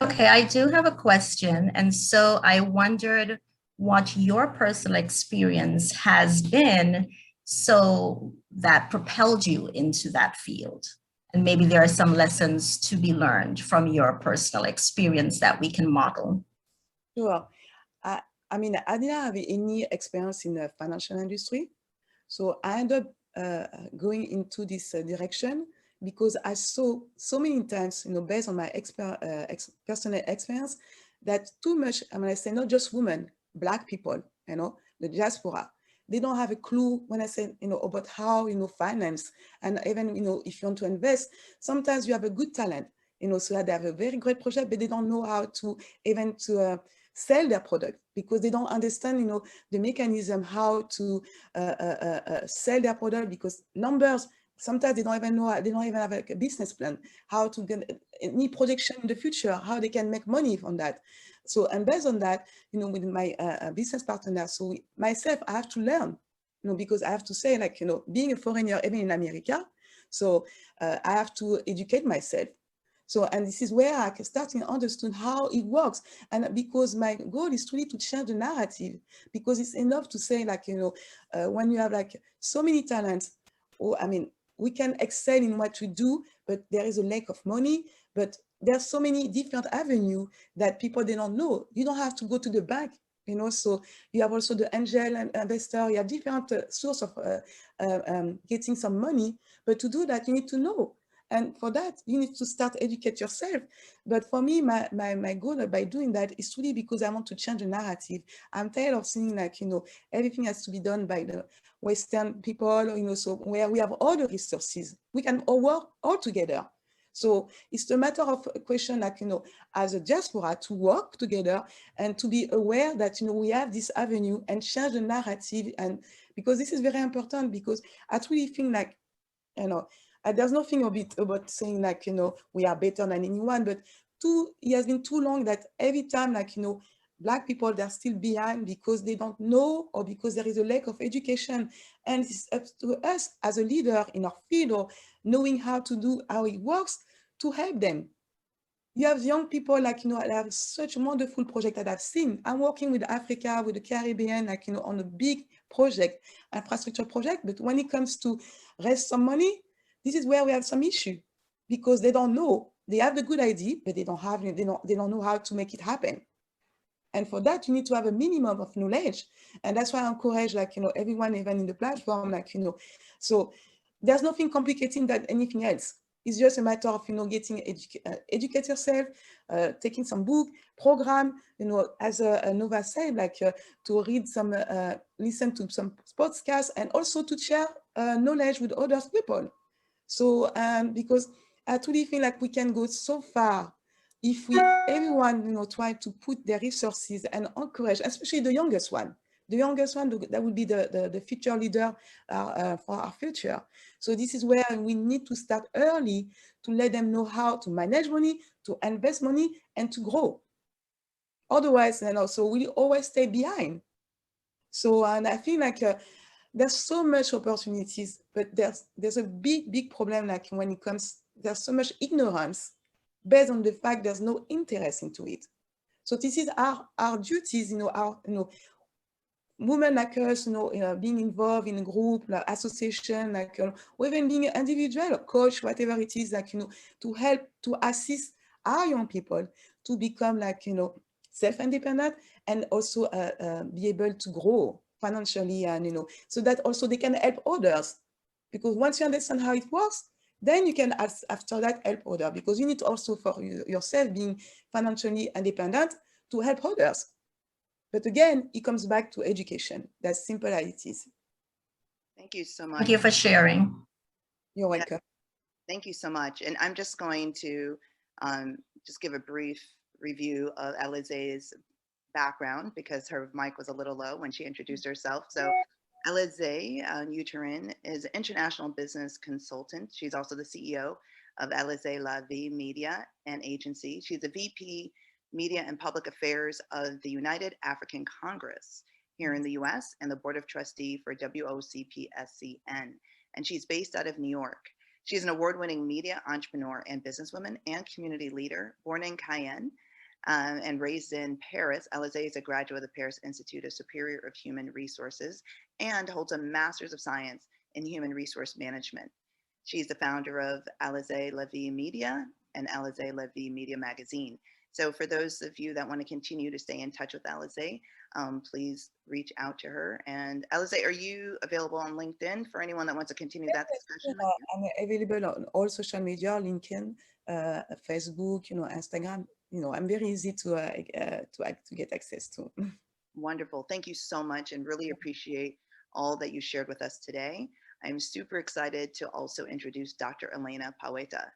Okay, I do have a question. And so I wondered what your personal experience has been so that propelled you into that field. And maybe there are some lessons to be learned from your personal experience that we can model. Sure. I mean, I didn't have any experience in the financial industry. So I ended up going into this direction because I saw so many times, based on my personal experience, that too much, I say not just women, Black people, the diaspora, they don't have a clue when I say, about how, finance, and even, if you want to invest, sometimes you have a good talent, so they have a very great project, but they don't know how to even to sell their product because they don't understand, the mechanism, how to sell their product, because numbers, sometimes they don't even know, they don't even have a business plan, how to get any projection in the future, how they can make money from that. So, and based on that, with my business partner, so myself, I have to learn, because I have to say, like, being a foreigner, even in America, so I have to educate myself. So, and this is where I started to understand how it works. And because my goal is really to change the narrative, because it's enough to say, like, when you have like so many talents, we can excel in what we do, but there is a lack of money, but there's so many different avenues that people, they don't know. You don't have to go to the bank, You know, so you have also the angel and investor, you have different source of getting some money, but to do that, you need to know. And for that, you need to start educate yourself. But for me, my goal by doing that is really because I want to change the narrative. I'm tired of seeing like, you know, everything has to be done by the Western people, you know, so where we have all the resources, we can all work all together. So it's a matter of a question like, you know, as a diaspora to work together and to be aware that, you know, we have this avenue and change the narrative. And because this is very important, because I truly think like, you know, there's nothing a bit about saying like, you know, we are better than anyone, but it has been too long that every time like, you know, Black people, they're still behind because they don't know or because there is a lack of education. And it's up to us as a leader in our field or knowing how it works to help them. You have young people like, you know, I have such a wonderful project that I've seen. I'm working with Africa, with the Caribbean, like, you know, on a big project, infrastructure project. But when it comes to raise some money, this is where we have some issue because they don't know. They have the good idea, but they don't know how to make it happen. And for that, you need to have a minimum of knowledge. And that's why I encourage, like, you know, everyone, even in the platform, like, you know, so there's nothing complicating than anything else. It's just a matter of, you know, getting educate yourself, taking some book, program, you know, as Nova said, like to read some, listen to some podcasts and also to share knowledge with other people. So, because I truly feel like we can go so far if everyone, you know, try to put their resources and encourage, especially the youngest one. The youngest one, that will be the future leader for our future. So this is where we need to start early to let them know how to manage money, to invest money, and to grow. Otherwise, you know, so we always stay behind. So, and I feel like there's so much opportunities, but there's a big problem, like when it comes, there's so much ignorance based on the fact there's no interest into it. So this is our duties, you know, our, you know, women like us, you know, being involved in a group, like association, like, or even being an individual coach, whatever it is, like, you know, to help, to assist our young people to become like, you know, self-independent and also be able to grow financially and, you know, so that also they can help others. Because once you understand how it works, then you can, after that, help others. Because you need also for yourself being financially independent to help others. But again, it comes back to education. That's simple as it is. Thank you so much. Thank you for sharing. You're welcome. Thank you so much. And I'm just going to just give a brief review of Alizé's background because her mic was a little low when she introduced herself. So Alizé Uterin is an international business consultant. She's also the CEO of Alizé La Vie Media and Agency. She's a VP Media and Public Affairs of the United African Congress here in the US and the Board of Trustee for WOCPSCN. And she's based out of New York. She's an award-winning media entrepreneur and businesswoman and community leader, born in Cayenne and raised in Paris. Alizé is a graduate of the Paris Institute of Superior of Human Resources and holds a Master's of Science in Human Resource Management. She's the founder of Alizé La Vie Media and Alizé La Vie Media Magazine. So for those of you that want to continue to stay in touch with Alizé, please reach out to her. And Alizé, are you available on LinkedIn for anyone that wants to continue that discussion? I'm available on all social media, LinkedIn, Facebook, you know, Instagram. You know, I'm very easy to get access to. Wonderful. Thank you so much and really appreciate all that you shared with us today. I'm super excited to also introduce Dr. Elena Paueta.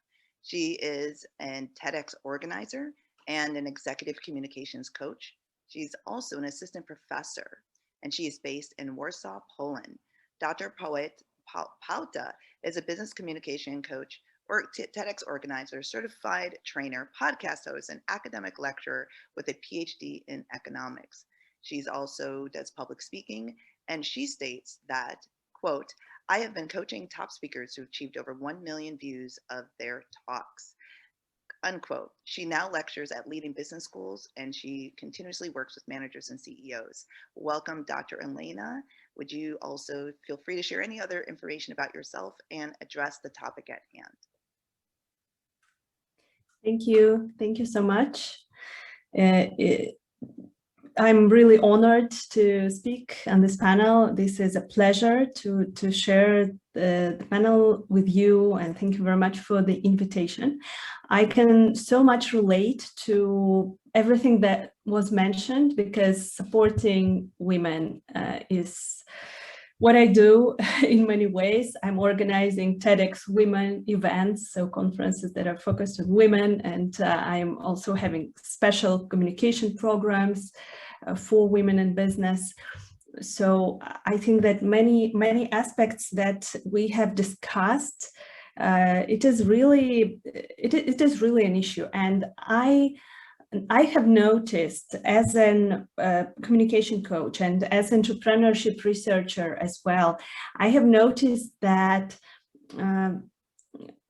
She is a TEDx organizer and an executive communications coach. She's also an assistant professor, and she is based in Warsaw, Poland. Dr. Paueta is a business communication coach, or TEDx organizer, certified trainer, podcast host, and academic lecturer with a PhD in economics. She's also does public speaking, and she states that, quote, I have been coaching top speakers who achieved over 1 million views of their talks, unquote. She now lectures at leading business schools, and she continuously works with managers and CEOs. Welcome, Dr. Elena. Would you also feel free to share any other information about yourself and address the topic at hand? Thank you. Thank you so much. I'm really honored to speak on this panel. This is a pleasure to share the panel with you, and thank you very much for the invitation. I can so much relate to everything that was mentioned, because supporting women is what I do in many ways. I'm organizing TEDx women events, so conferences that are focused on women, and I'm also having special communication programs for women in business. So I think that many aspects that we have discussed, it is really an issue. And I have noticed, as an communication coach and as entrepreneurship researcher as well, I have noticed that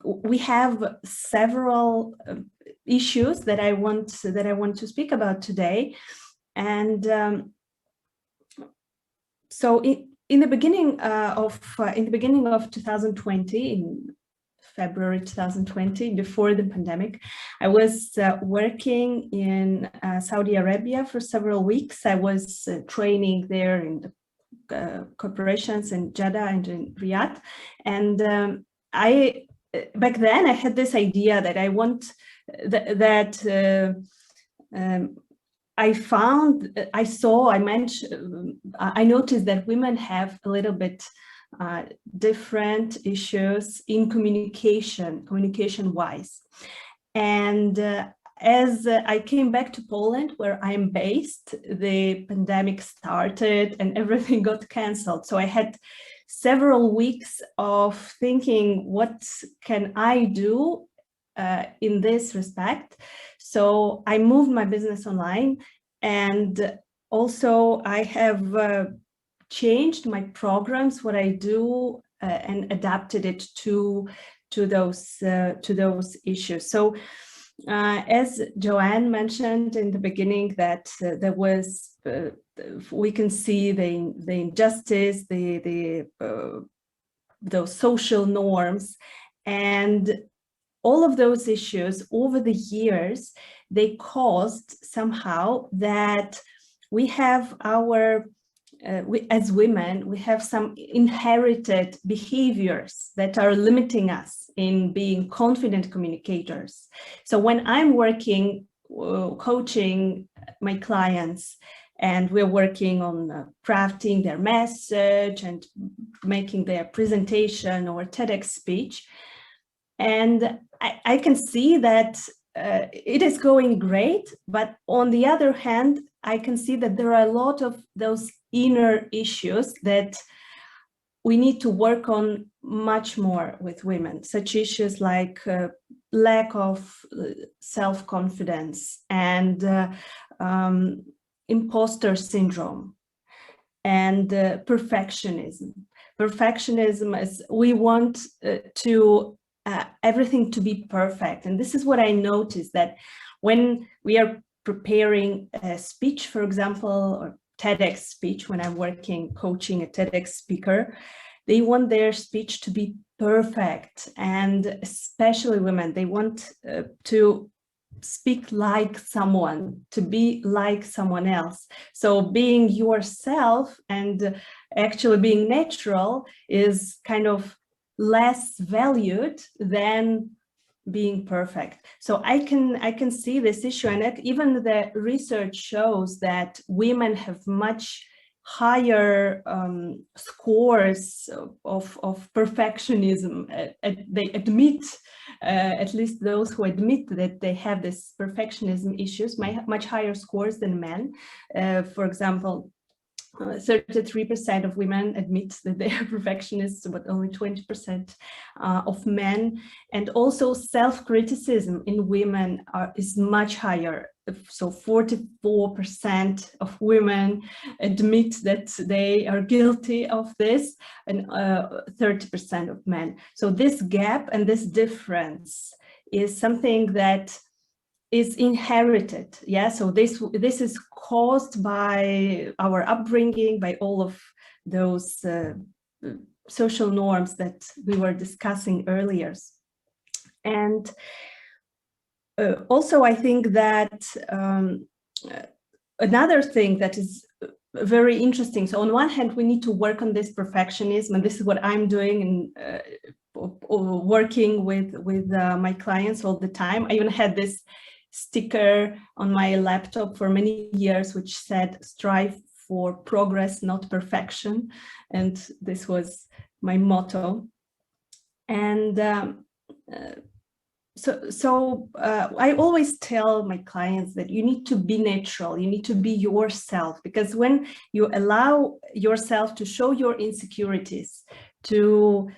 we have several issues that I want to speak about today. And so in the beginning of 2020, in February 2020, before the pandemic, I was working in Saudi Arabia for several weeks. I was training there in the corporations in Jeddah and in Riyadh. And back then I had this idea that I want I noticed that women have a little bit different issues in communication-wise. And as I came back to Poland, where I'm based, the pandemic started and everything got canceled. So I had several weeks of thinking, what can I do in this respect? So I moved my business online, and also I have changed my programs, what I do, and adapted it to those issues. So as Joanne mentioned in the beginning, that there was we can see the injustice, those social norms, and all of those issues over the years, they caused somehow that we have as women, we have some inherited behaviors that are limiting us in being confident communicators. So when I'm working, coaching my clients, and we're working on crafting their message and making their presentation or TEDx speech, and I can see that it is going great, but on the other hand, I can see that there are a lot of those inner issues that we need to work on much more with women, such issues like lack of self-confidence and imposter syndrome and perfectionism. Perfectionism is we want everything to be perfect. And this is what I noticed, that when we are preparing a speech, for example, or TEDx speech, when I'm coaching a TEDx speaker, they want their speech to be perfect. And especially women, they want to speak like someone, to be like someone else. So being yourself and actually being natural is kind of less valued than being perfect. So I can see this issue, and even the research shows that women have much higher scores of perfectionism. They admit, at least those who admit that they have this perfectionism issues, much higher scores than men. For example, 33% of women admit that they are perfectionists, but only 20% of men. And also self-criticism in women is much higher. So 44% of women admit that they are guilty of this, and 30% of men. So this gap and this difference is something that is inherited. Yeah, so this is caused by our upbringing, by all of those social norms that we were discussing earlier. And also I think that another thing that is very interesting. So on one hand, we need to work on this perfectionism, and this is what I'm doing and working with my clients all the time. I even had this sticker on my laptop for many years, which said, "Strive for progress, not perfection." And this was my motto. And I always tell my clients that you need to be natural, you need to be yourself, because when you allow yourself to show your insecurities, to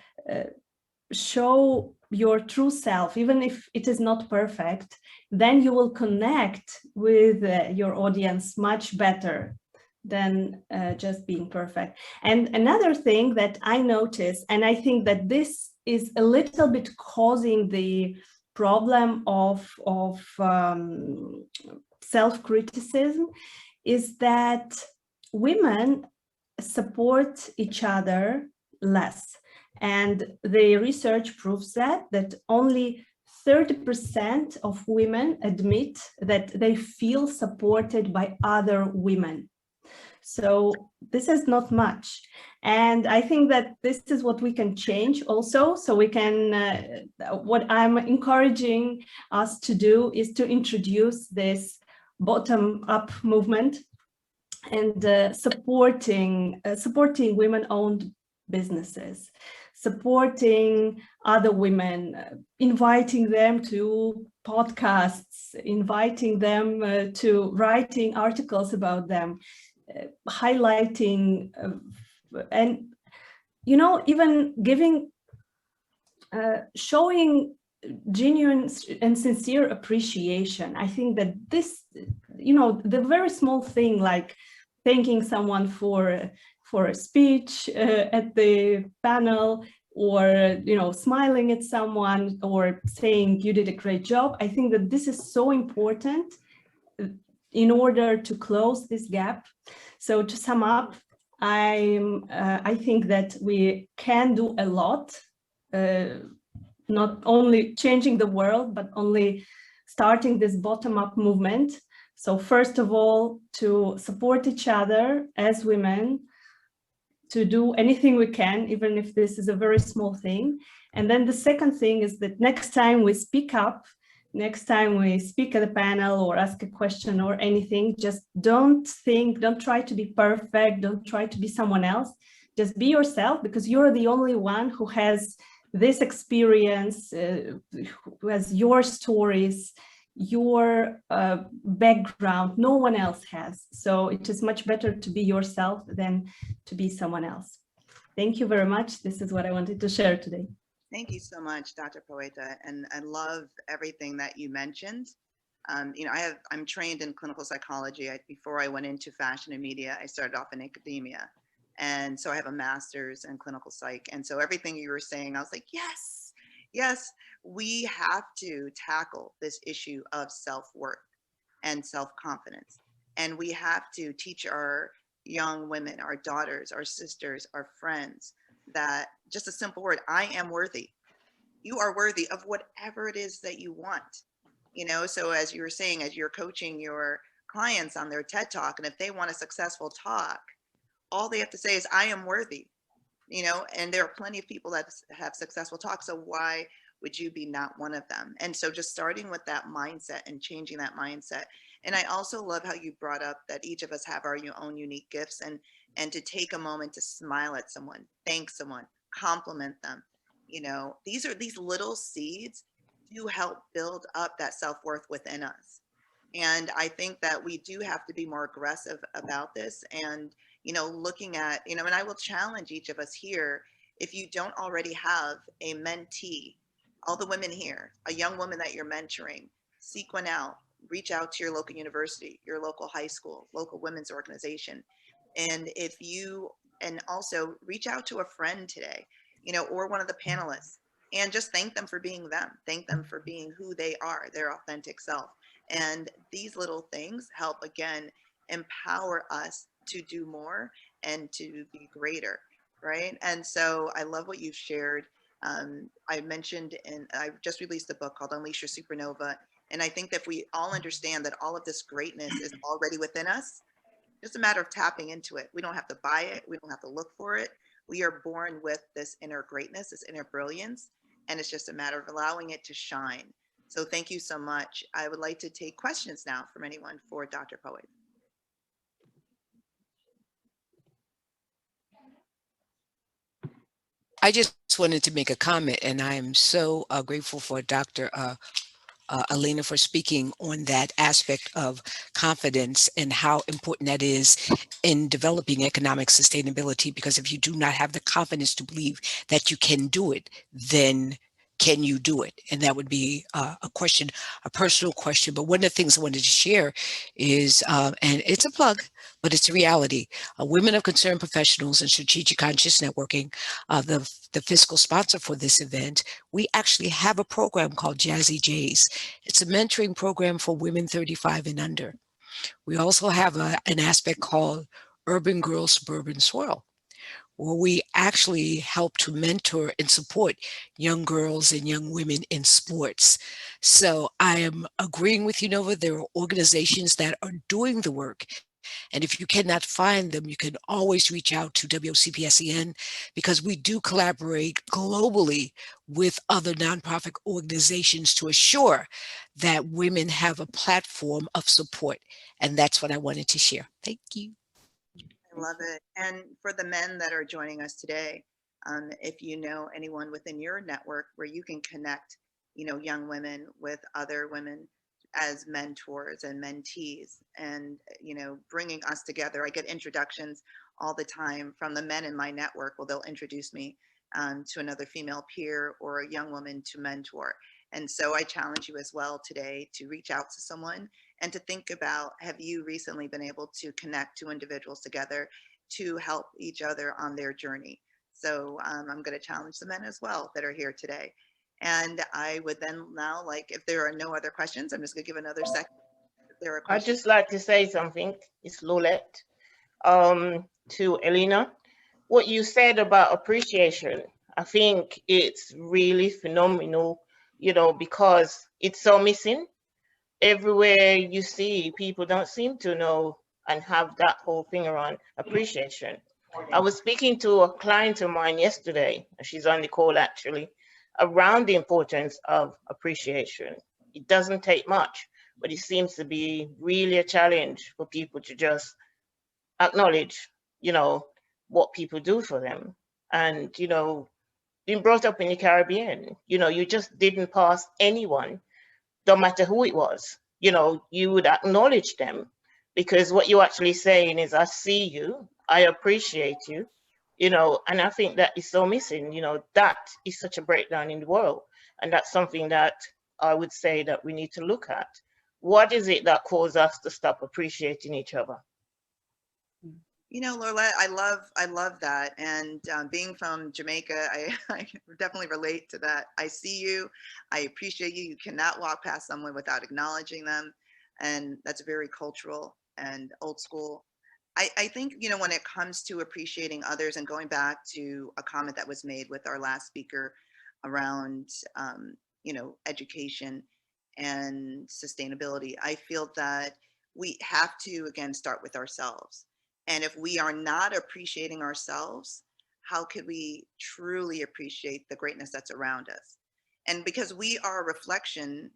show your true self, even if it is not perfect, then you will connect with your audience much better than just being perfect. And another thing that I noticed, and I think that this is a little bit causing the problem of self-criticism, is that women support each other less. And the research proves that only 30% of women admit that they feel supported by other women. So this is not much. And I think that this is what we can change also. So we can, what I'm encouraging us to do is to introduce this bottom-up movement and supporting women-owned businesses, supporting other women, inviting them to podcasts, inviting them to writing articles about them, highlighting and, you know, even giving, showing genuine and sincere appreciation. I think that this, you know, the very small thing like thanking someone for a speech at the panel, or, you know, smiling at someone or saying you did a great job. I think that this is so important in order to close this gap. So to sum up, I think that we can do a lot, not only changing the world, but only starting this bottom-up movement. So first of all, to support each other as women, to do anything we can, even if this is a very small thing. And then the second thing is that next time we speak up, next time we speak at a panel or ask a question or anything, just don't try to be perfect, don't try to be someone else, just be yourself, because you're the only one who has this experience, who has your stories, your background, no one else has. So it is much better to be yourself than to be someone else. Thank you very much. This is what I wanted to share today. Thank you so much, Dr. Poeta, and I love everything that you mentioned. You know, I'm trained in clinical psychology. Before I went into fashion and media, I started off in academia, and so I have a master's in clinical psych. And so everything you were saying, I was like, yes, yes, we have to tackle this issue of self-worth and self-confidence, and we have to teach our young women, our daughters, our sisters, our friends, that just a simple word, I am worthy. You are worthy of whatever it is that you want. You know, so as you were saying, as you're coaching your clients on their TED Talk, and if they want a successful talk, all they have to say is, I am worthy, you know, and there are plenty of people that have successful talks. So why would you be not one of them? And so just starting with that mindset and changing that mindset. And I also love how you brought up that each of us have our own unique gifts, and to take a moment to smile at someone, thank someone, compliment them. You know, these little seeds do help build up that self-worth within us. And I think that we do have to be more aggressive about this, and, you know, looking at, you know, and I will challenge each of us here, if you don't already have a mentee, all the women here, a young woman that you're mentoring, seek one out, reach out to your local university, your local high school, local women's organization. And and also reach out to a friend today, you know, or one of the panelists, and just thank them for being them. Thank them for being who they are, their authentic self. And these little things help, again, empower us to do more and to be greater, right? And so I love what you've shared. I mentioned, and I just released a book called Unleash Your Supernova. And I think that if we all understand that all of this greatness is already within us, just a matter of tapping into it. We don't have to buy it. We don't have to look for it. We are born with this inner greatness, this inner brilliance, and it's just a matter of allowing it to shine. So thank you so much. I would like to take questions now from anyone for Dr. Poet. I just wanted to make a comment, and I am so grateful for Dr. Elena for speaking on that aspect of confidence and how important that is in developing economic sustainability. Because if you do not have the confidence to believe that you can do it, then can you do it? And that would be a question, a personal question. But one of the things I wanted to share is, and it's a plug, but it's a reality. Women of Concern Professionals and Strategic Conscious Networking, the fiscal sponsor for this event, we actually have a program called Jazzy J's. It's a mentoring program for women 35 and under. We also have an aspect called Urban Girl Suburban Swirl, where we actually help to mentor and support young girls and young women in sports. So I am agreeing with you, Nova. There are organizations that are doing the work. And if you cannot find them, you can always reach out to WCPSEN, because we do collaborate globally with other nonprofit organizations to assure that women have a platform of support. And that's what I wanted to share. Thank you. I love it. And for the men that are joining us today, if you know anyone within your network where you can connect, young women with other women as mentors and mentees, and bringing us together. I get introductions all the time from the men in my network. Well, they'll introduce me to another female peer or a young woman to mentor. And so I challenge you as well today to reach out to someone and to think about, have you recently been able to connect two individuals together to help each other on their journey? So I'm going to challenge the men as well that are here today. And I would then now, if there are no other questions, I'm just going to give another second. If there are questions. I'd just like to say something. It's Lulette. To Elena, what you said about appreciation, I think it's really phenomenal, because it's so missing. Everywhere you see, people don't seem to know and have that whole thing around appreciation. I was speaking to a client of mine yesterday, she's on the call actually, around the importance of appreciation. It doesn't take much, but it seems to be really a challenge for people to just acknowledge, what people do for them. And, being brought up in the Caribbean, you just didn't pass anyone, no matter who it was, you would acknowledge them, because what you're actually saying is, I see you, I appreciate you, and I think that is so missing, that is such a breakdown in the world. And that's something that I would say that we need to look at. What is it that causes us to stop appreciating each other? Lola, I love that. And being from Jamaica, I definitely relate to that. I see you, I appreciate you. You cannot walk past someone without acknowledging them. And that's very cultural and old school. I think, when it comes to appreciating others, and going back to a comment that was made with our last speaker around, education and sustainability, I feel that we have to, again, start with ourselves. And if we are not appreciating ourselves, how could we truly appreciate the greatness that's around us? And because we are a reflection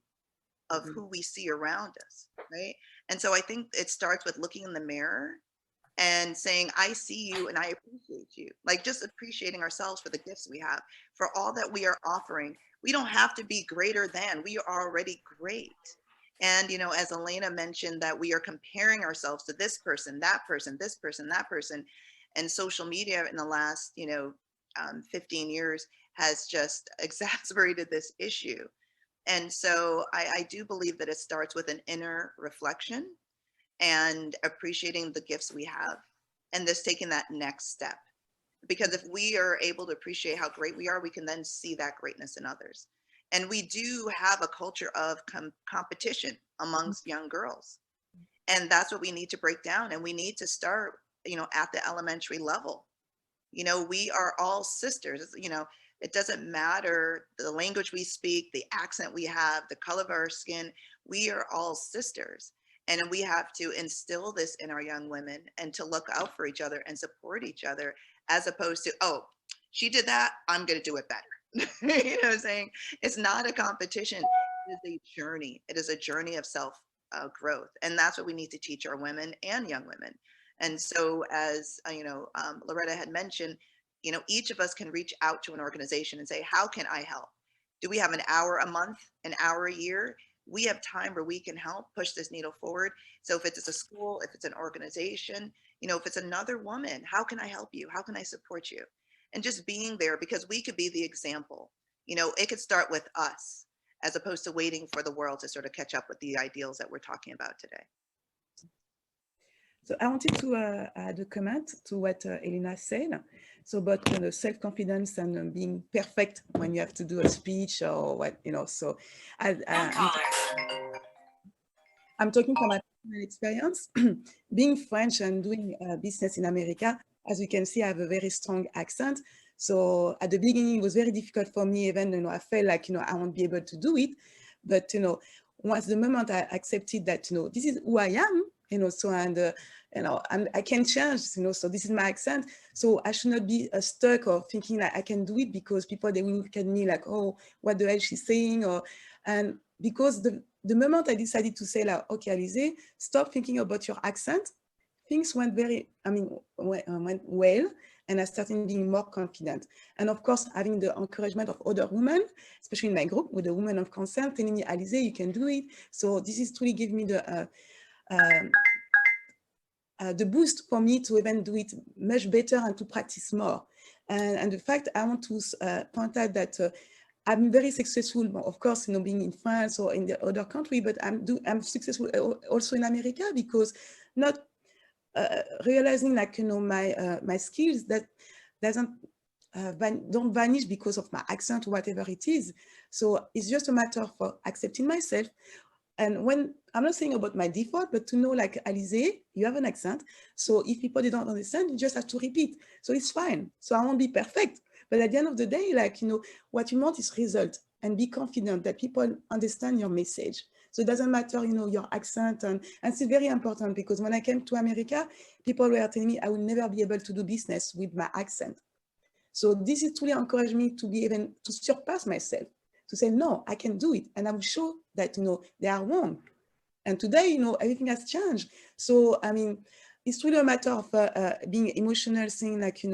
of who we see around us, right? And so I think it starts with looking in the mirror and saying, I see you and I appreciate you. Just appreciating ourselves for the gifts we have, for all that we are offering. We don't have to be greater than, we are already great. And, as Elena mentioned, that we are comparing ourselves to this person, that person, this person, that person. And social media in the last, 15 years has just exacerbated this issue. And so I do believe that it starts with an inner reflection and appreciating the gifts we have, and this taking that next step. Because if we are able to appreciate how great we are, we can then see that greatness in others. And we do have a culture of competition amongst young girls. And that's what we need to break down. And we need to start, at the elementary level. We are all sisters. It doesn't matter the language we speak, the accent we have, the color of our skin. We are all sisters. And we have to instill this in our young women and to look out for each other and support each other, as opposed to, oh, she did that, I'm going to do it better. You know what I'm saying? It's not a competition. It is a journey. It is a journey of self growth. And that's what we need to teach our women and young women. And so, as Loretta had mentioned, each of us can reach out to an organization and say, how can I help? Do we have an hour a month, an hour a year? We have time where we can help push this needle forward. So if it's a school, if it's an organization, if it's another woman, how can I help you? How can I support you? And just being there, because we could be the example. It could start with us, as opposed to waiting for the world to sort of catch up with the ideals that we're talking about today. So I wanted to add a comment to what Elena said. So about self-confidence and being perfect when you have to do a speech or what, so I'm talking from my personal experience. Being French and doing business in America, as you can see, I have a very strong accent. So at the beginning, it was very difficult for me, even, I felt like, I won't be able to do it. But, once the moment I accepted that, this is who I am, so, and, I can change, so this is my accent. So I should not be stuck or thinking like I can do it because people, they will look at me like, oh, what the hell she's saying? And because the moment I decided to say like, okay, Alize, stop thinking about your accent, things went went well, and I started being more confident. And of course, having the encouragement of other women, especially in my group with the women of consent, telling me, Alize, you can do it. So this is truly give me the boost for me to even do it much better and to practice more. And the fact I want to point out that I'm very successful, of course, being in France or in the other country, but I'm successful also in America, because not realizing like, my skills that don't vanish because of my accent or whatever it is. So it's just a matter of accepting myself. And when I'm not saying about my default, but to know like, Alize, you have an accent. So if people they don't understand, you just have to repeat. So it's fine. So I won't be perfect. But at the end of the day, like, what you want is result, and be confident that people understand your message. So it doesn't matter, your accent. And it's very important, because when I came to America, people were telling me I will never be able to do business with my accent. So this is truly encouraged me to be even to surpass myself, to say, no, I can do it. And I will show that, they are wrong. And today, everything has changed. So, I mean, it's really a matter of being emotional, saying like,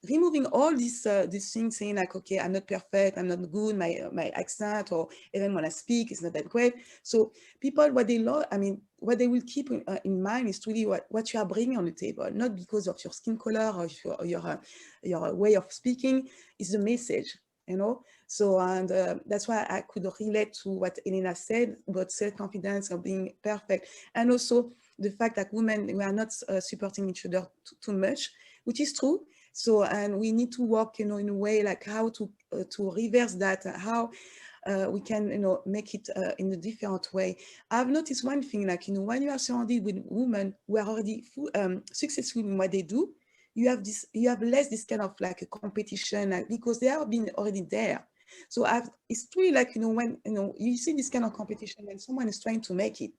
removing all these things, saying like, okay, I'm not perfect, I'm not good, my accent, or even when I speak, it's not that great. So people, what they love, what they will keep in mind is really what you are bringing on the table, not because of your skin color or your way of speaking, is the message. So, and that's why I could relate to what Elena said about self-confidence or being perfect. And also the fact that women, we are not supporting each other too much, which is true. So, and we need to work, in a way like how to reverse that, how we can, make it in a different way. I've noticed one thing, like, when you are surrounded with women who are already successful in what they do, you have less this kind of like a competition, like, because they have been already there. So it's really like, when, you see this kind of competition when someone is trying to make it.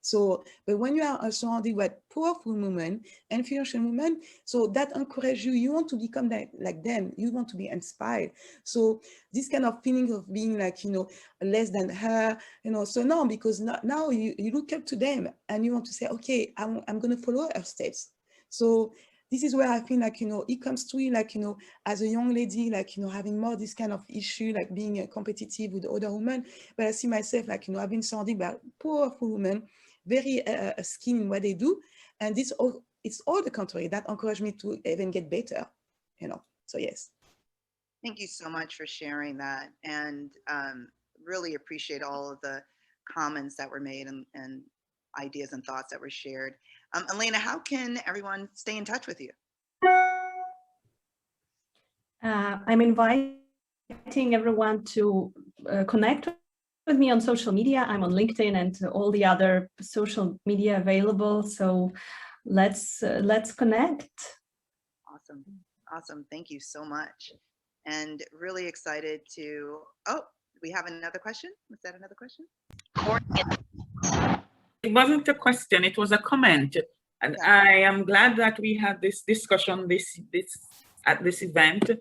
So, but when you are surrounded with powerful women, influential women, so that encourages you, you want to become like them, you want to be inspired. So this kind of feeling of being like, less than her, so no, because now you look up to them and you want to say, okay, I'm going to follow her steps. So this is where I feel like, it comes to you, like, as a young lady, like, having more this kind of issue, like being competitive with other women. But I see myself like, I've been surrounded by powerful women, very skilled in what they do. And it's all the contrary. That encouraged me to even get better, so yes. Thank you so much for sharing that, and really appreciate all of the comments that were made and ideas and thoughts that were shared. Elena, how can everyone stay in touch with you? I'm inviting everyone to connect with me on social media. I'm on LinkedIn and all the other social media available. So let's connect. Awesome. Thank you so much. and really excited to, oh, we have another question. Was that another question? It wasn't a question, it was a comment. And Okay. I am glad that we had this discussion at this event,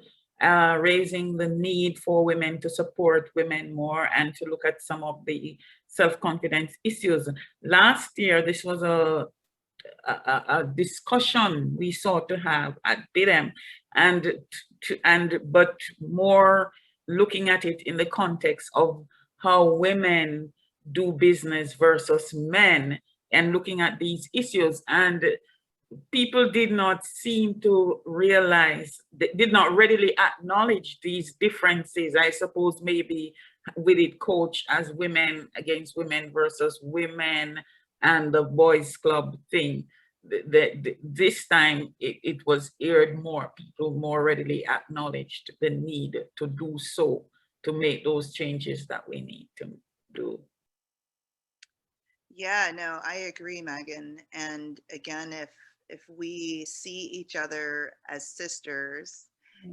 raising the need for women to support women more and to look at some of the self-confidence issues. Last year, this was a discussion we sought to have at BIDEM, but more looking at it in the context of how women do business versus men, and looking at these issues. And people did not seem to realize, did not readily acknowledge these differences. I suppose maybe with it coached as women against women versus women and the boys club thing. This time it was aired more, people more readily acknowledged the need to do so, to make those changes that we need to do. Yeah, no, I agree, Megan. And again, if we see each other as sisters,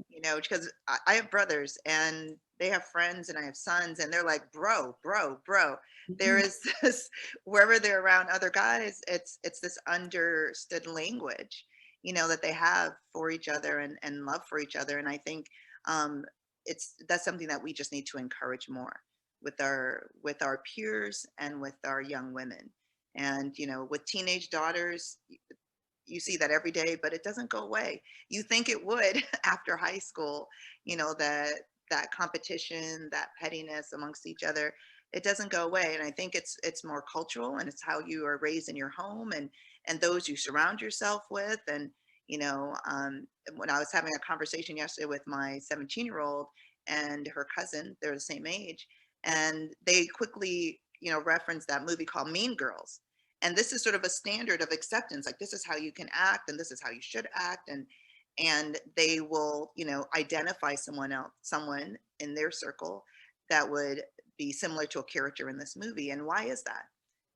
you know, because I have brothers and they have friends and I have sons and they're like, bro, bro, bro. There is this, wherever they're around other guys, it's this understood language, you know, that they have for each other and love for each other. And I think that's something that we just need to encourage more with our peers and with our young women. And you know, with teenage daughters, you see that every day, but it doesn't go away. You think it would after high school, you know, that competition, that pettiness amongst each other, it doesn't go away. And I think it's more cultural, and it's how you are raised in your home and those you surround yourself with. And you know, when I was having a conversation yesterday with my 17-year-old and her cousin, they're the same age, and they quickly, you know, referenced that movie called Mean Girls. And this is sort of a standard of acceptance, like this is how you can act and this is how you should act. And they will, you know, identify someone in their circle that would be similar to a character in this movie. And why is that?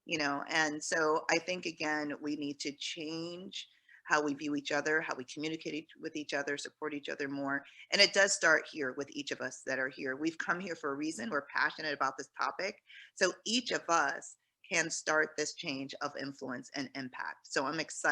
You know, and so I think, again, we need to change how we view each other, how we communicate with each other, support each other more. And it does start here with each of us that are here. We've come here for a reason. We're passionate about this topic. So each of us can start this change of influence and impact. So I'm excited.